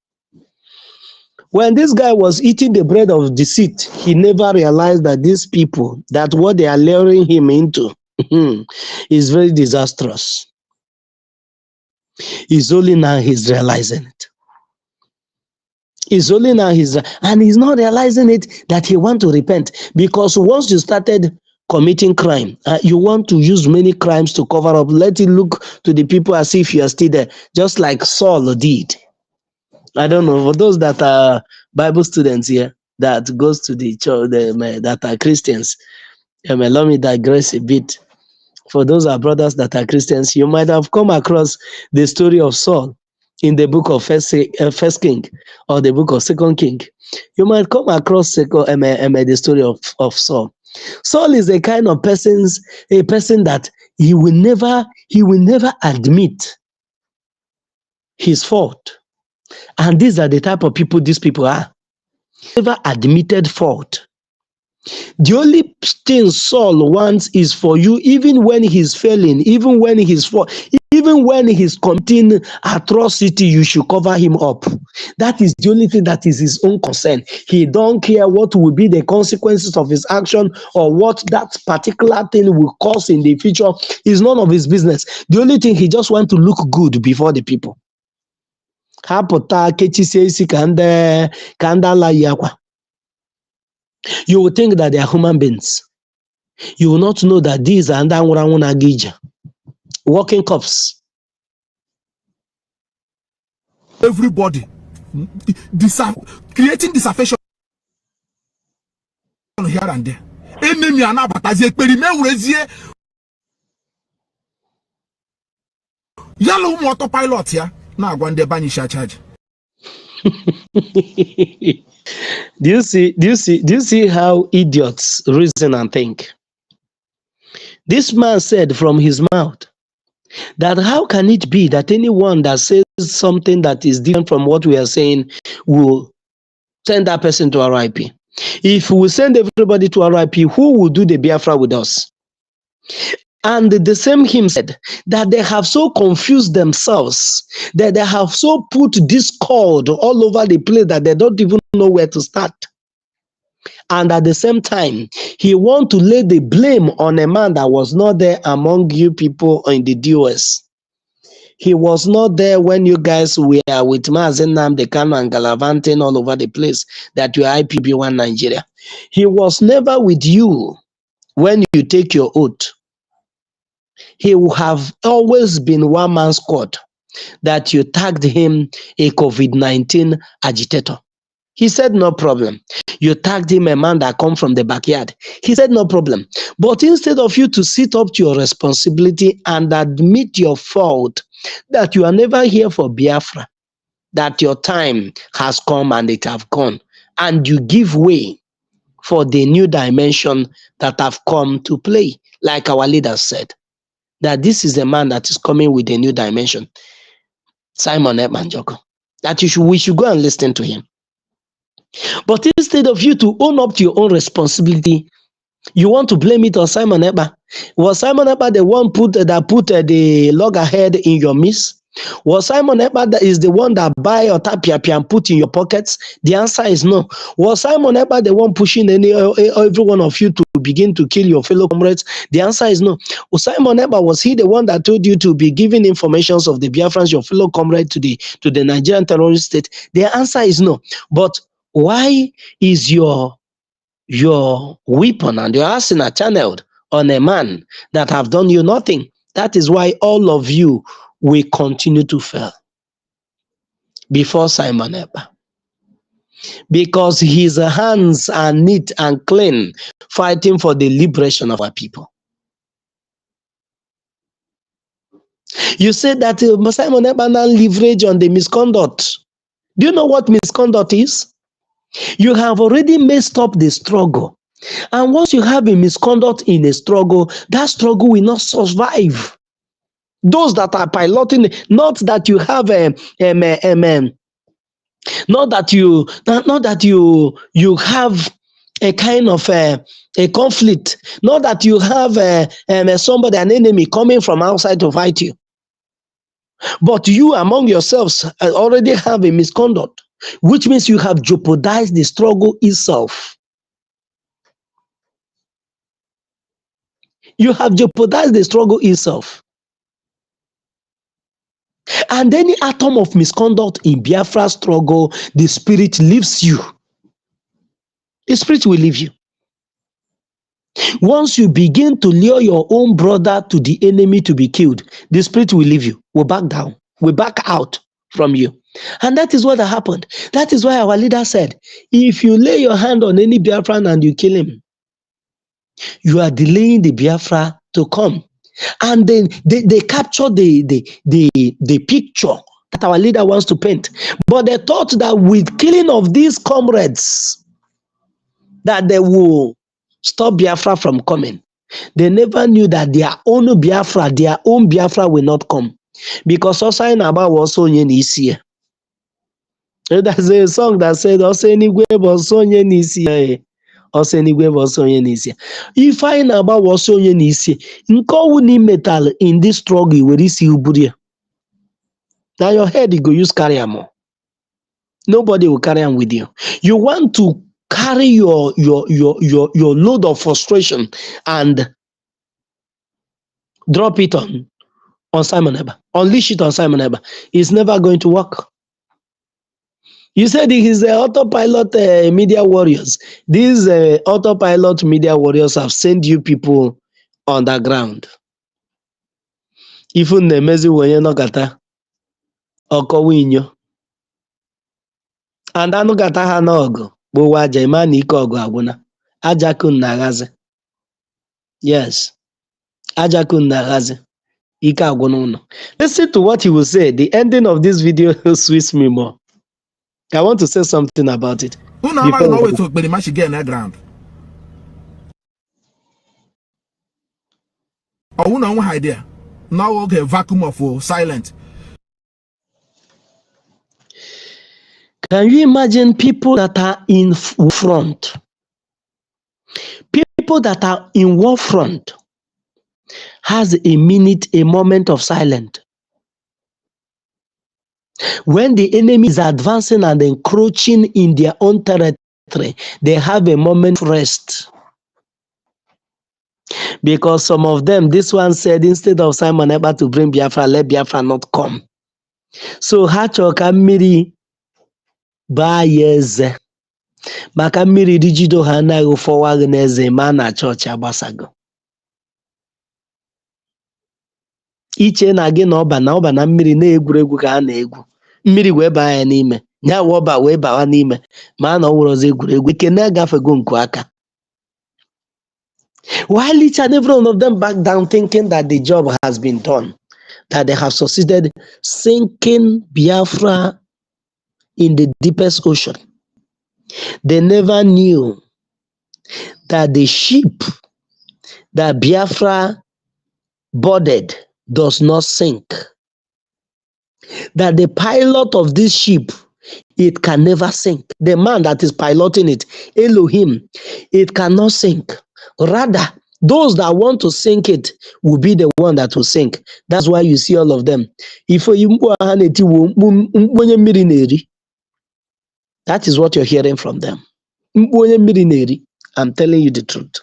S1: When this guy was eating the bread of deceit, he never realized that these people, that what they are luring him into is very disastrous. It's only now he's realizing it. It's only now and he's not realizing it that he want to repent, because once you started committing crime, you want to use many crimes to cover up. Let it look to the people as if you are still there, just like Saul did. I don't know, for those that are Bible students here that goes to the church, that are Christians, let me digress a bit. For those are brothers that are Christians, you might have come across the story of Saul in the book of First King or the book of Second King. You might come across the story of Saul. Saul is a kind of person that he will never admit his fault. And these are the type of people these people are. Never admitted fault. The only thing Saul wants is for you, even when he's failing, even when he's committing atrocity, you should cover him up. That is the only thing that is his own concern. He don't care what will be the consequences of his action or what that particular thing will cause in the future. Is none of his business. The only thing, he just wants to look good before the people. You will think that they are human beings. You will not know that these are walking cops.
S3: Everybody creating disaffection here and there. Enemy anabatazi experiment wezie. Yellow motor pilot here. Now Gwande Banisha charge.
S1: Do you see how idiots reason and think? This man said from his mouth that how can it be that anyone that says something that is different from what we are saying will send that person to RIP? If we send everybody to RIP, who will do the Biafra with us? And the same him said that they have so confused themselves, that they have so put discord all over the place that they don't even know where to start. And at the same time, he wants to lay the blame on a man that was not there among you people in the DOS. He was not there when you guys were with Mazen Nnamdi Kanu and gallivanting all over the place that you are IPB1 Nigeria. He was never with you when you take your oath. He will have always been one man squad that you tagged him a COVID-19 agitator. He said no problem. You tagged him a man that come from the backyard. He said no problem. But instead of you to sit up to your responsibility and admit your fault, that you are never here for Biafra, that your time has come and it have gone, and you give way for the new dimension that have come to play, like our leaders said, that this is a man that is coming with a new dimension, Simon Ekpa Njoku, that we should go and listen to him. But instead of you to own up to your own responsibility, you want to blame it on Simon Ekpa. Was Simon Ekpa the one that put the loggerhead in your miss? Was Simon Ekpa that is the one that buy your tapia and put in your pockets? The answer is no. Was Simon Ekpa the one pushing every one of you to begin to kill your fellow comrades? The answer is no. Was Simon Ekpa, was he the one that told you to be giving informations of the Biafrans, your fellow comrade, to the Nigerian terrorist state? The answer is no. But why is your weapon and your arsenal channeled on a man that have done you nothing? That is why all of you will continue to fail before Simon Ekpa, because his hands are neat and clean, fighting for the liberation of our people. You said that Simon Ekpa now leverage on the misconduct. Do you know what misconduct is? You have already messed up the struggle. And once you have a misconduct in a struggle, that struggle will not survive. Those that are piloting, not that you have not that you have a kind of a conflict, not that you have somebody, an enemy coming from outside to fight you, but you among yourselves already have a misconduct, which means you have jeopardized the struggle itself. You have jeopardized the struggle itself. And any atom of misconduct in Biafra struggle, the spirit leaves you. The spirit will leave you. Once you begin to lure your own brother to the enemy to be killed, the spirit will leave you, will back down, will back out from you. And that is what happened. That is why our leader said, if you lay your hand on any Biafran and you kill him, you are delaying the Biafra to come. And then they capture the picture that our leader wants to paint. But they thought that with killing of these comrades, that they will stop Biafra from coming. They never knew that their own Biafra will not come. Because Osai Naba was so Nisi. There's a song that said, Osenigwe was so Nisi. Osenigwe was so Nisi. If I Naba was so Nisi, Nkowuni metal in this struggle, where is you Buria? Now your head, you go use carry more. Nobody will carry on with you. You want to carry your load of frustration and drop it on Simon Ekpa. Unleash it on Simon Ekpa. It's never going to work. You said he's the autopilot media warriors. These autopilot media warriors have sent you people underground. Even the mezi wenye nokata okowinyo. And anugata ha nogo. Bowaja imani iko ogu aguna. Ajakun nagaze. Yes. Ajakun nagaze. Ika aguna. Listen to what he will say. The ending of this video sweets me more. I want to say something about it.
S3: Who now might know it to be the match again that ground? Oh, who know idea? Now okay, vacuum of silent.
S1: Can you imagine people that are in front? People that are in war front has a moment of silence. When the enemy is advancing and encroaching in their own territory, they have a moment of rest. Because some of them, this one said, instead of Simon Ekpa to bring Biafra, let Biafra not come. So Hachoka Miri Bayeze Maka Miri Digido Hanago forward Neze Mana Church Abasago. Iche na gị na ọba na mmiri na-egwuregwu ka a na-egwu mmiri wee baa ya n'ime nya ọba wee bawa n'ime ma na ọ wụrụ ọzọ egwuregwu ike na-agafego nku aka. While each and every one of them back down thinking that the job has been done, that they have succeeded sinking Biafra in the deepest ocean. They never knew that the ship that Biafra boarded does not sink. That the pilot of this ship, it can never sink. The man that is piloting it, Elohim, it cannot sink. Rather, those that want to sink it will be the one that will sink. That's why you see all of them. That is what you're hearing from them. I'm telling you the truth.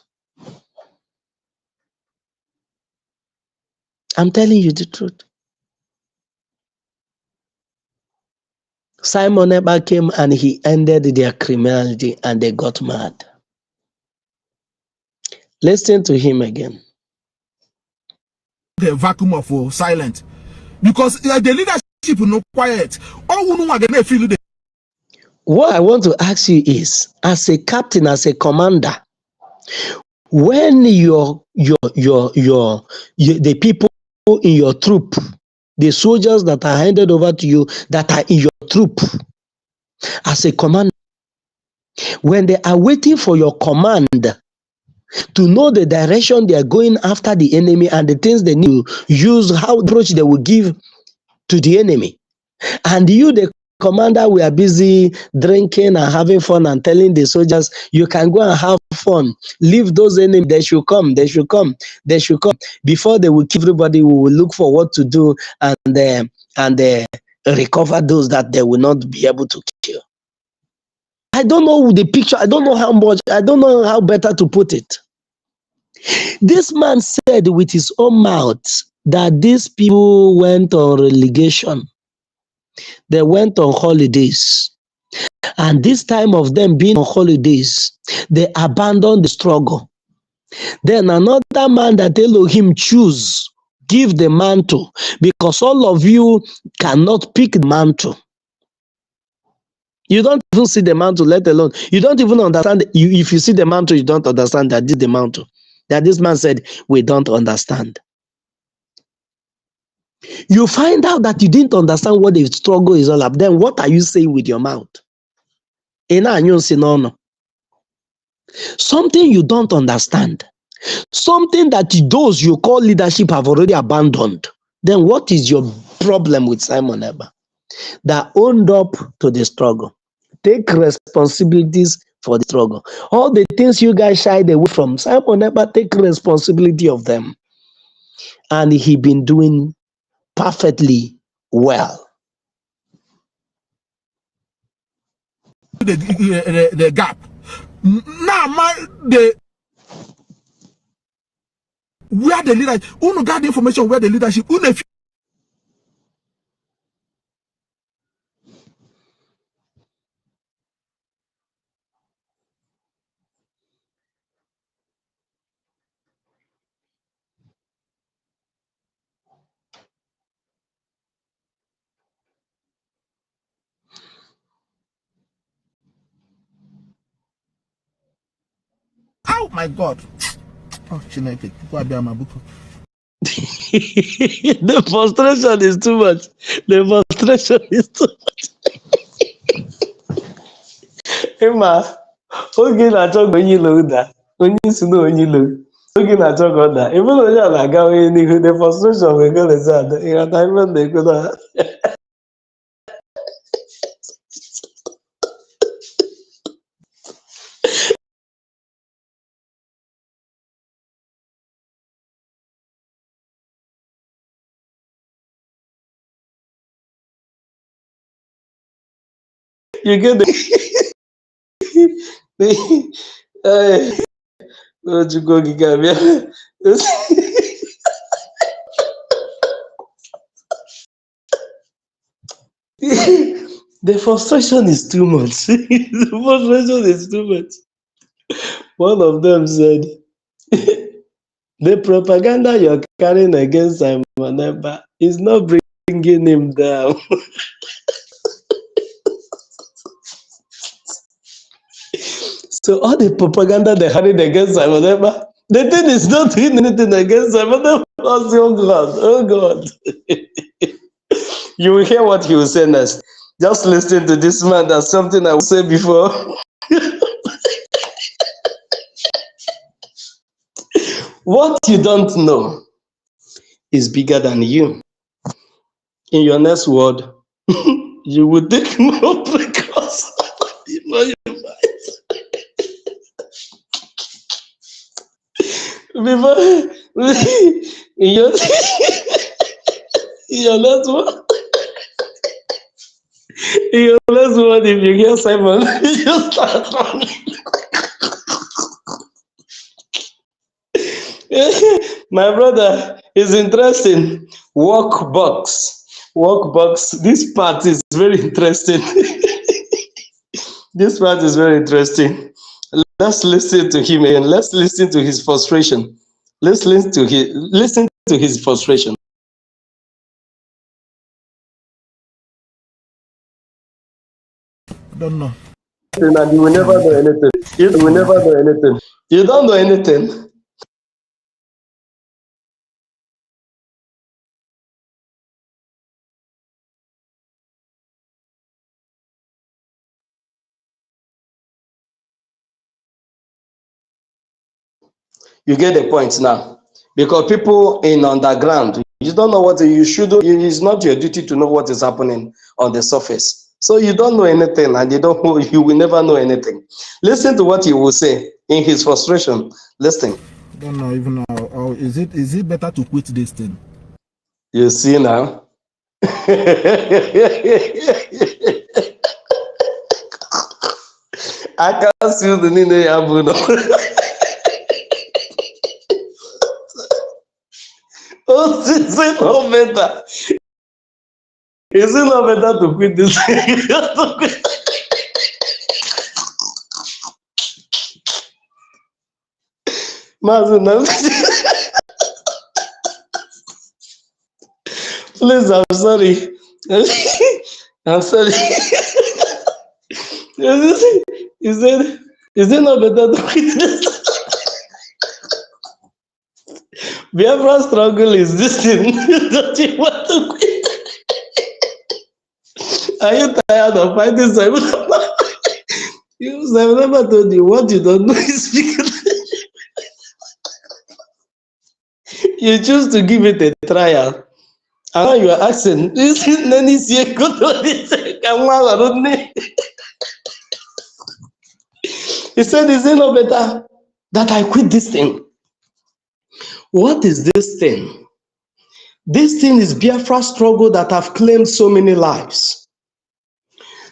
S1: I'm telling you the truth. Simon Ekpa came and he ended their criminality and they got mad. Listen to him again.
S3: The vacuum of silent. Because the leadership is not quiet.
S1: What I want to ask you is, as a captain, as a commander, when the people in your troop
S4: the soldiers that are handed over to you, that are in your troop as a commander, when they are waiting for your command to know the direction they are going after the enemy and the things they need to use, how approach they will give to the enemy, and you, the commander, we are busy drinking and having fun and telling the soldiers, you can go and have fun. Leave those enemies. They should come. They should come. They should come. Before they will kill everybody, we will look for what to do and recover those that they will not be able to kill. I don't know the picture. I don't know how much. I don't know how better to put it. This man said with his own mouth that these people went on relegation. They went on holidays. And this time of them being on holidays, they abandoned the struggle. Then another man that Elohim choose, give the mantle, because all of you cannot pick the mantle. You don't even see the mantle, let alone. You don't even understand. If you see the mantle, you don't understand that this is the mantle. That this man said, we don't understand. You find out that you didn't understand what the struggle is all about. Then what are you saying with your mouth? Something you don't understand. Something that those you call leadership have already abandoned. Then what is your problem with Simon Ekpa? That owned up to the struggle. Take responsibilities for the struggle. All the things you guys shied away from, Simon Ekpa take responsibility of them. And he been doing perfectly well.
S3: The gap. Now, where the leadership, who got the information where the leadership, oh my God. Oh, Chineke,
S4: the frustration is too much. The frustration is too much. Emma, oge na-achọ ka onye ilo daa, onye isi na onye ilo. Oge na-achọ ka ọ daa. Ebe na onye a na-aga onye n'ihu, the frustration will go lezi ada. Ịghọta ebe na-ekwu na you get the Chukwu okike abịa. The frustration is too much. The frustration is too much. One of them said, the propaganda you're carrying against Simon Ekpa is not bringing him down. So all the propaganda they carried against Simon Ekpa, the thing is not doing anything against Simon Ekpa. Oh God, oh God. You will hear what he will say next. Just listen to this man. That's something I will say before. What you don't know is bigger than you. In your next word, you will take more precautions. Before in your next word, if you hear Simon, you just start running. My brother is interesting. Workbox. This part is very interesting. This part is very interesting. Let's listen to him and let's listen to his frustration. Let's listen to his frustration.
S3: I don't know.
S4: And you will never do anything. You will never do anything. You don't do anything.
S1: You get the point now. Because people in underground, you don't know what you should do. It's not your duty to know what is happening on the surface. So you don't know anything, and you will never know anything. Listen to what he will say in his frustration. Listen.
S5: I don't know even how is it better to quit this thing?
S1: You see now. I can't see the Nine Yabuno. Oh, is it not better? Is it not better to quit this? Please, I'm sorry. I'm sorry. Is it not better to quit this? Biafra struggle is this thing. Don't you want to quit? Are you tired of fighting Simon? I've never told you what you don't know is because you choose to give it a trial. And now you are asking, he said, is it not better that I quit this thing? What is this thing? This thing is Biafra struggle that have claimed so many lives.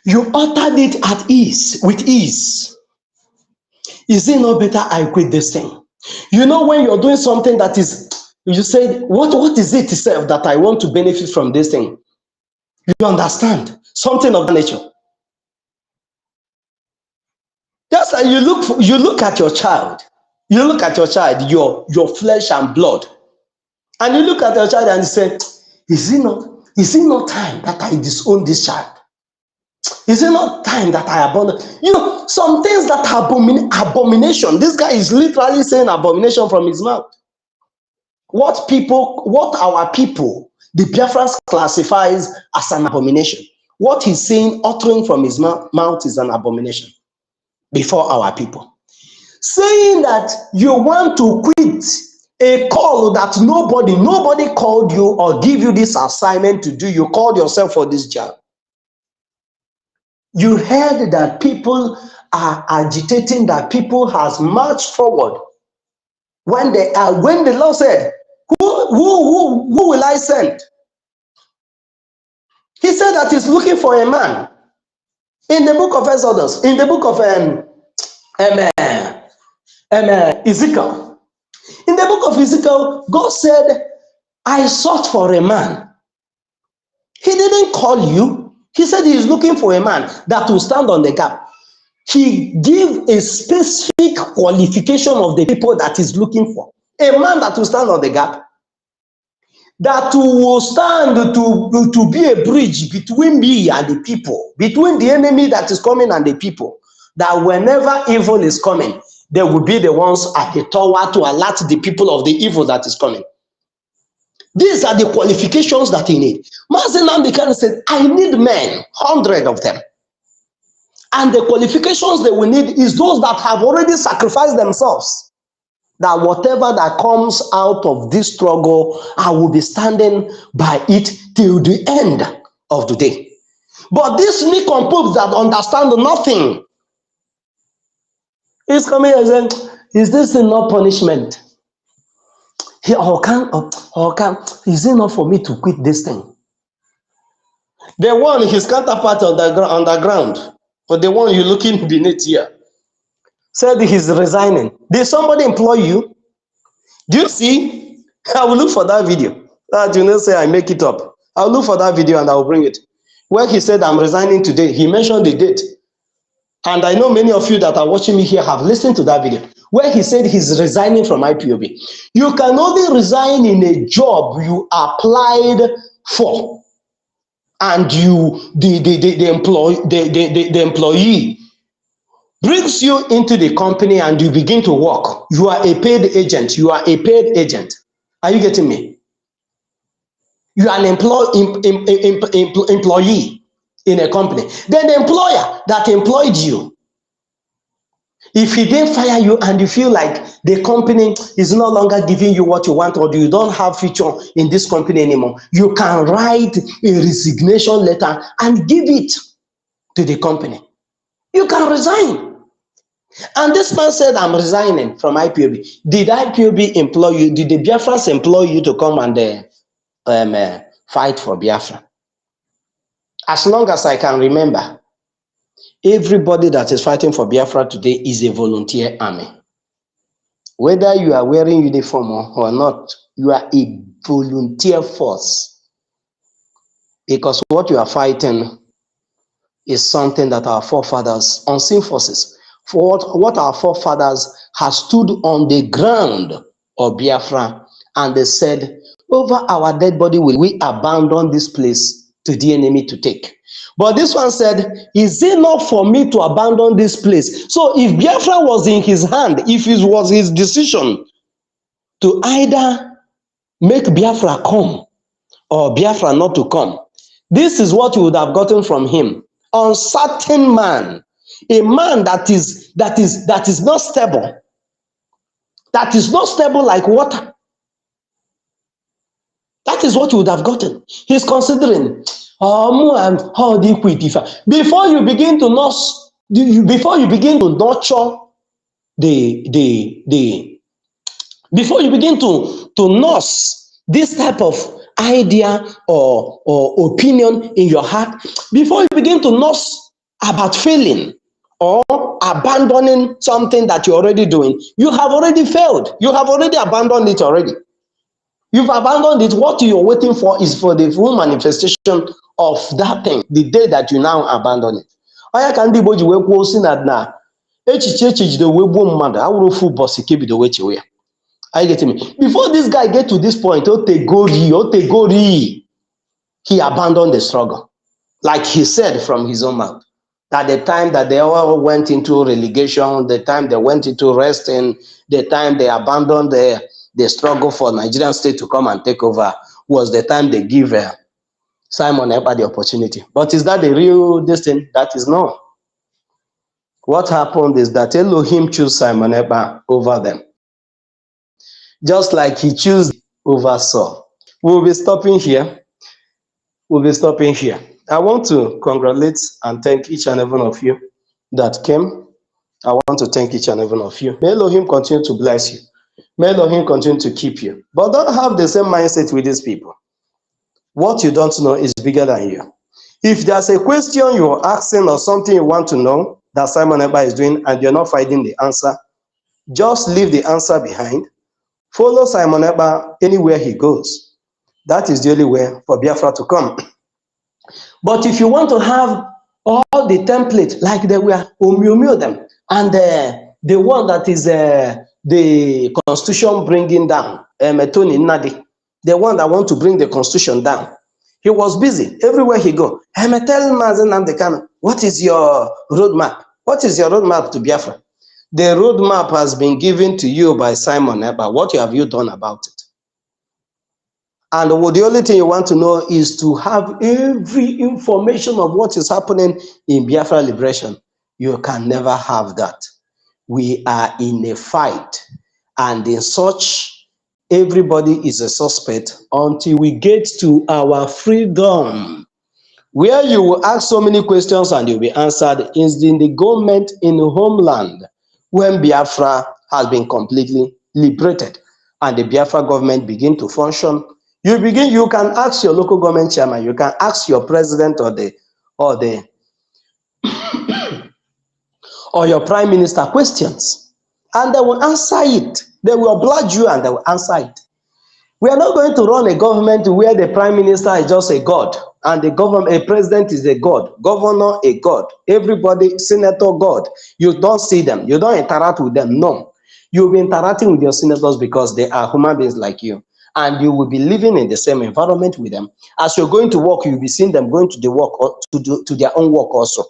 S1: You uttered it at ease, with ease. Is it not better I quit this thing? You know, when you're doing something that is, you say, what is it itself that I want to benefit from this thing? You understand? Something of that nature. Just like you look at your child. You look at your child, your flesh and blood. And you look at your child and you say, is it not time that I disown this child? Is it not time that I abandon? You know, some things that are abomination. This guy is literally saying abomination from his mouth. What our people, the Biafrans classifies as an abomination. What he's saying, uttering from his mouth is an abomination before our people. Saying that you want to quit a call that nobody called you or give you this assignment to do. You called yourself for this job. You heard that people are agitating, that people has marched forward. When the Lord said, who will I send? He said that he's looking for a man. In the book of Exodus, in the book of Ezekiel. In the book of Ezekiel, God said, I sought for a man. He didn't call you. He said he is looking for a man that will stand on the gap. He gave a specific qualification of the people that he's looking for. A man that will stand on the gap. That will stand to be a bridge between me and the people. Between the enemy that is coming and the people. That whenever evil is coming, they will be the ones at the tower to alert the people of the evil that is coming. These are the qualifications that he needs. Mazi Nnamdi Kanu said, I need men, 100 of them. And the qualifications they will need is those that have already sacrificed themselves. That whatever that comes out of this struggle, I will be standing by it till the end of the day. But these nincompoops that understand nothing, he's coming and saying, is this not punishment? Is it not for me to quit this thing? The one, his counterpart on the ground, or the one you're looking beneath here, said he's resigning. Did somebody employ you? Do you see? I will look for that video. That you know, say I make it up. I'll look for that video and I'll bring it. Where he said, I'm resigning today. He mentioned the date. And I know many of you that are watching me here have listened to that video, where he said he's resigning from IPOB. You can only resign in a job you applied for, and the employee brings you into the company and you begin to work. You are a paid agent. You are a paid agent. Are you getting me? You are an employee in a company. Then the employer that employed you,
S4: If he didn't fire you and you feel like the company is no longer giving you what you want, or you don't have future in this company anymore, you can write a resignation letter and give it to the company. You can resign. And this man said, I'm resigning from IPOB. Did IPOB employ you? Did the Biafrans employ you to come and fight for Biafra? As long as I can remember, everybody that is fighting for Biafra today is a volunteer army. Whether you are wearing uniform or not, you are a volunteer force. Because what you are fighting is something that our forefathers, unseen forces, for what our forefathers have stood on the ground of Biafra, and they said, over our dead body will we abandon this place to the enemy to take. But this one said, is it not for me to abandon this place? So if Biafra was in his hand, if it was his decision to either make Biafra come or Biafra not to come, this is what you would have gotten from him. Uncertain man, a man that is not stable, that is not stable like water. That is what you would have gotten. He's considering, before you begin to nurse, before you begin to nurture before you begin to nurse this type of idea or opinion in your heart, before you begin to nurse about failing or abandoning something that you're already doing, you have already failed. You have already abandoned it already. You've abandoned it. What you're waiting for is for the full manifestation of that thing, the day that you now abandon it. Aya ka ndị Igbo ji wee kwuo si na echiche echijide wee gbuo mmadụ awụrụ full boss kebido wee chewe ya. Are you getting me? Before this guy get to this point, Otegori, he abandoned the struggle. Like he said from his own mouth. At the time that they all went into relegation, the time they went into resting, the time they abandoned the struggle for Nigerian state to come and take over, was the time they give Simon Ekpa the opportunity. But is that the real destiny? That is no. What happened is that Elohim chose Simon Ekpa over them. Just like he chose over Saul. We'll be stopping here. I want to congratulate and thank each and every one of you that came. I want to thank each and every one of you. May Elohim continue to bless you. May Elohim continue to keep you. But don't have the same mindset with these people. What you don't know is bigger than you. If there's a question you're asking or something you want to know that Simon Ekpa is doing and you're not finding the answer, just leave the answer behind. Follow Simon Ekpa anywhere he goes. That is the only way for Biafra to come. But if you want to have all the template, like they were Omiomio them, and the one that is the constitution bringing down, Tony Nadi, the one that want to bring the constitution down, he was busy everywhere he go. Tell Mazen Namdekano, what is your roadmap? What is your roadmap to Biafra? The roadmap has been given to you by Simon Ekpa. What have you done about it? And the only thing you want to know is to have every information of what is happening in Biafra liberation. You can never have that. We are in a fight, and in such, everybody is a suspect until we get to our freedom. Where you will ask so many questions and you'll be answered is in the government in the homeland, when Biafra has been completely liberated and the Biafra government begin to function. You can ask your local government chairman, you can ask your president or your prime minister questions, and they will answer it. They will oblige you and they will answer it. We are not going to run a government where the prime minister is just a god, and a president is a god, governor a god, everybody, senator god. You don't see them, you don't interact with them. No, you'll be interacting with your senators because they are human beings like you. And you will be living in the same environment with them. As you're going to work, you'll be seeing them going to the work or to their own work also.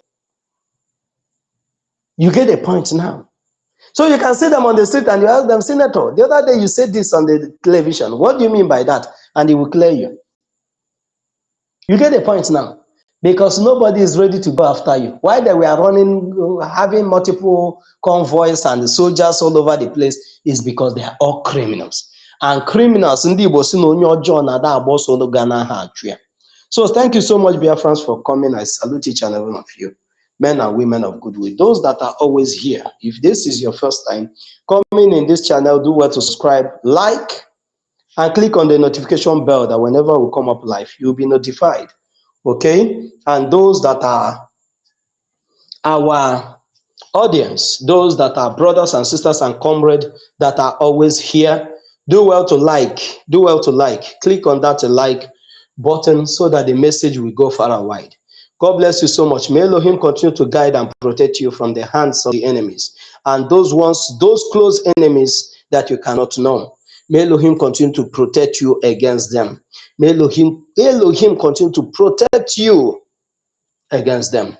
S4: You get the point now. So you can see them on the street and you ask them, Senator, the other day you said this on the television. What do you mean by that? And he will clear you. You get the point now. because nobody is ready to go after you. While they were running, having multiple convoys and soldiers all over the place, is because they are all criminals. And criminals, ndị Igbo si na onye ọjọọ na-ada agba ọsọ n'oge anaghị achụ ya. So thank you so much, Biafrans, for coming. I salute each and every one of you, men and women of goodwill. Those that are always here, if this is your first time coming in this channel, do well to subscribe, like, and click on the notification bell that whenever we come up live, you'll be notified. Okay? And those that are our audience, those that are brothers and sisters and comrades that are always here, do well to like, click on that like button so that the message will go far and wide. God bless you so much. May Elohim continue to guide and protect you from the hands of the enemies and those close enemies that you cannot know. May Elohim continue to protect you against them. May Elohim continue to protect you against them.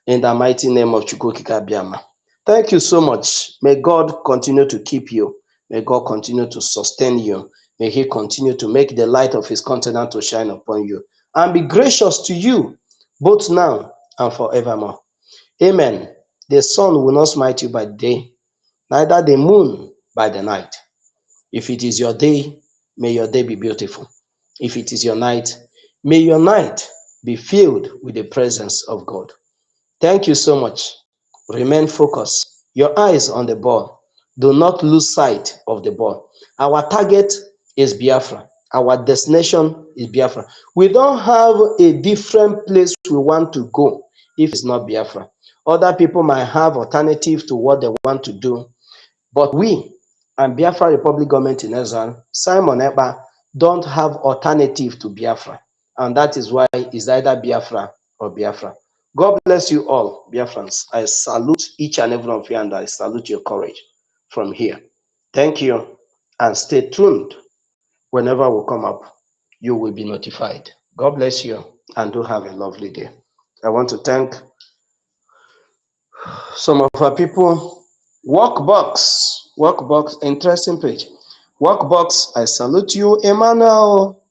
S4: In the mighty name of Chukwukika Biama. Thank you so much. May God continue to keep you. May God continue to sustain you. May He continue to make the light of His countenance to shine upon you and be gracious to you, both now and forevermore. Amen. The sun will not smite you by day, neither the moon by the night. If it is your day, may your day be beautiful. If it is your night, may your night be filled with the presence of God. Thank you so much. Remain focused. Your eyes on the ball. Do not lose sight of the ball. Our target is Biafra. Our destination is Biafra. We don't have a different place we want to go if it's not Biafra. Other people might have alternative to what they want to do, but we and Biafra Republic Government in Exile, Simon Ekpa, don't have alternative to Biafra. And that is why it's either Biafra or Biafra. God bless you all, Biafrans. I salute each and every one of you, and I salute your courage from here. Thank you, and stay tuned. Whenever we come up, you will be notified. God bless you, and do have a lovely day. I want to thank some of our people. Workbox, interesting page. Workbox, I salute you. Emmanuel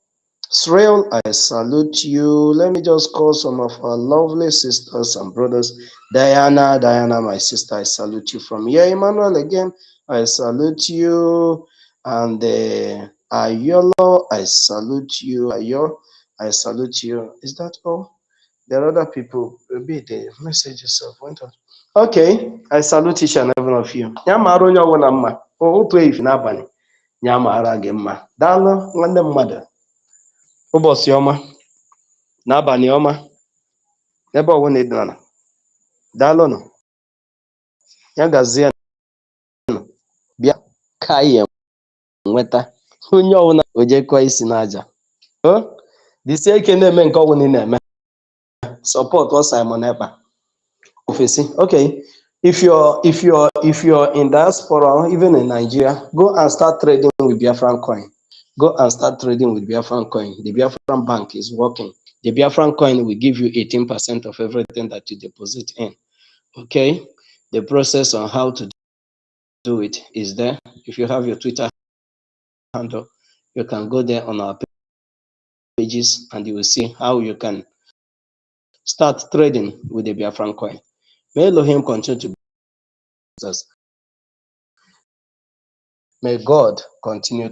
S4: Srael, I salute you. Let me just call some of our lovely sisters and brothers. Diana, my sister, I salute you from here. Emmanuel, again, I salute you. And Ayolo, I salute you. Ayo, I salute you. Is that all? There are other people. Maybe the message itself went out. Okay, I salute each and every one of you. Nyamara onye ọbụla mma. Otu efi n'abalị. Nyamara gị mma. Daalụ nwanne mmadụ. Ụbọchị ọma. N'abalị ọma. Ebe ọbụla ị dị na. Daalụnụ. Ya gazie nụ. Bịa ka anyị nweta. Onye ọbụla ojekwa isi n'aja. Dịsie ike na-eme nke ọbụla ị na-eme. Support what Simon Ekpa. Okay, if you're in diaspora, even in Nigeria, go and start trading with Biafran coin. Go and start trading with Biafran coin. The Biafran bank is working. The Biafran coin will give you 18% of everything that you deposit in. Okay, the process on how to do it is there. If you have your Twitter handle, you can go there on our pages and you will see how you can start trading with the Biafran coin. May Elohim continue to bless us. May God continue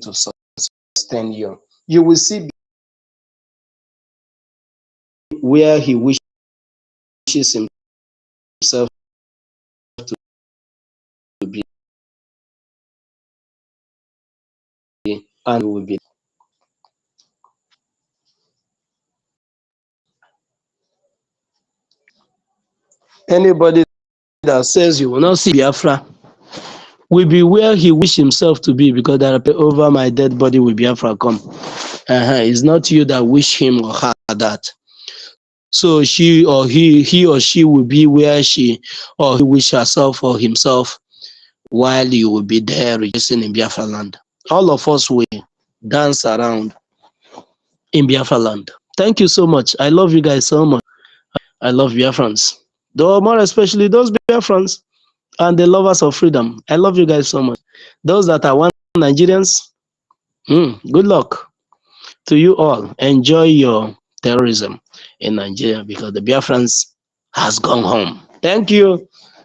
S4: to sustain you. You will see where He wishes Himself to be, and will be. Anybody that says you will not see Biafra will be where he wishes himself to be, because that over my dead body will Biafra come. It's not you that wish him or her that. So she or he or she will be where she or he wish herself or himself, while you will be there rejoicing in Biafra land. All of us will dance around in Biafra land. Thank you so much. I love you guys so much. I love Biafrans. Though more especially those Biafrans and the lovers of freedom. I love you guys so much. Those that are one Nigerians, good luck to you all. Enjoy your terrorism in Nigeria because the Biafrans has gone home. Thank you.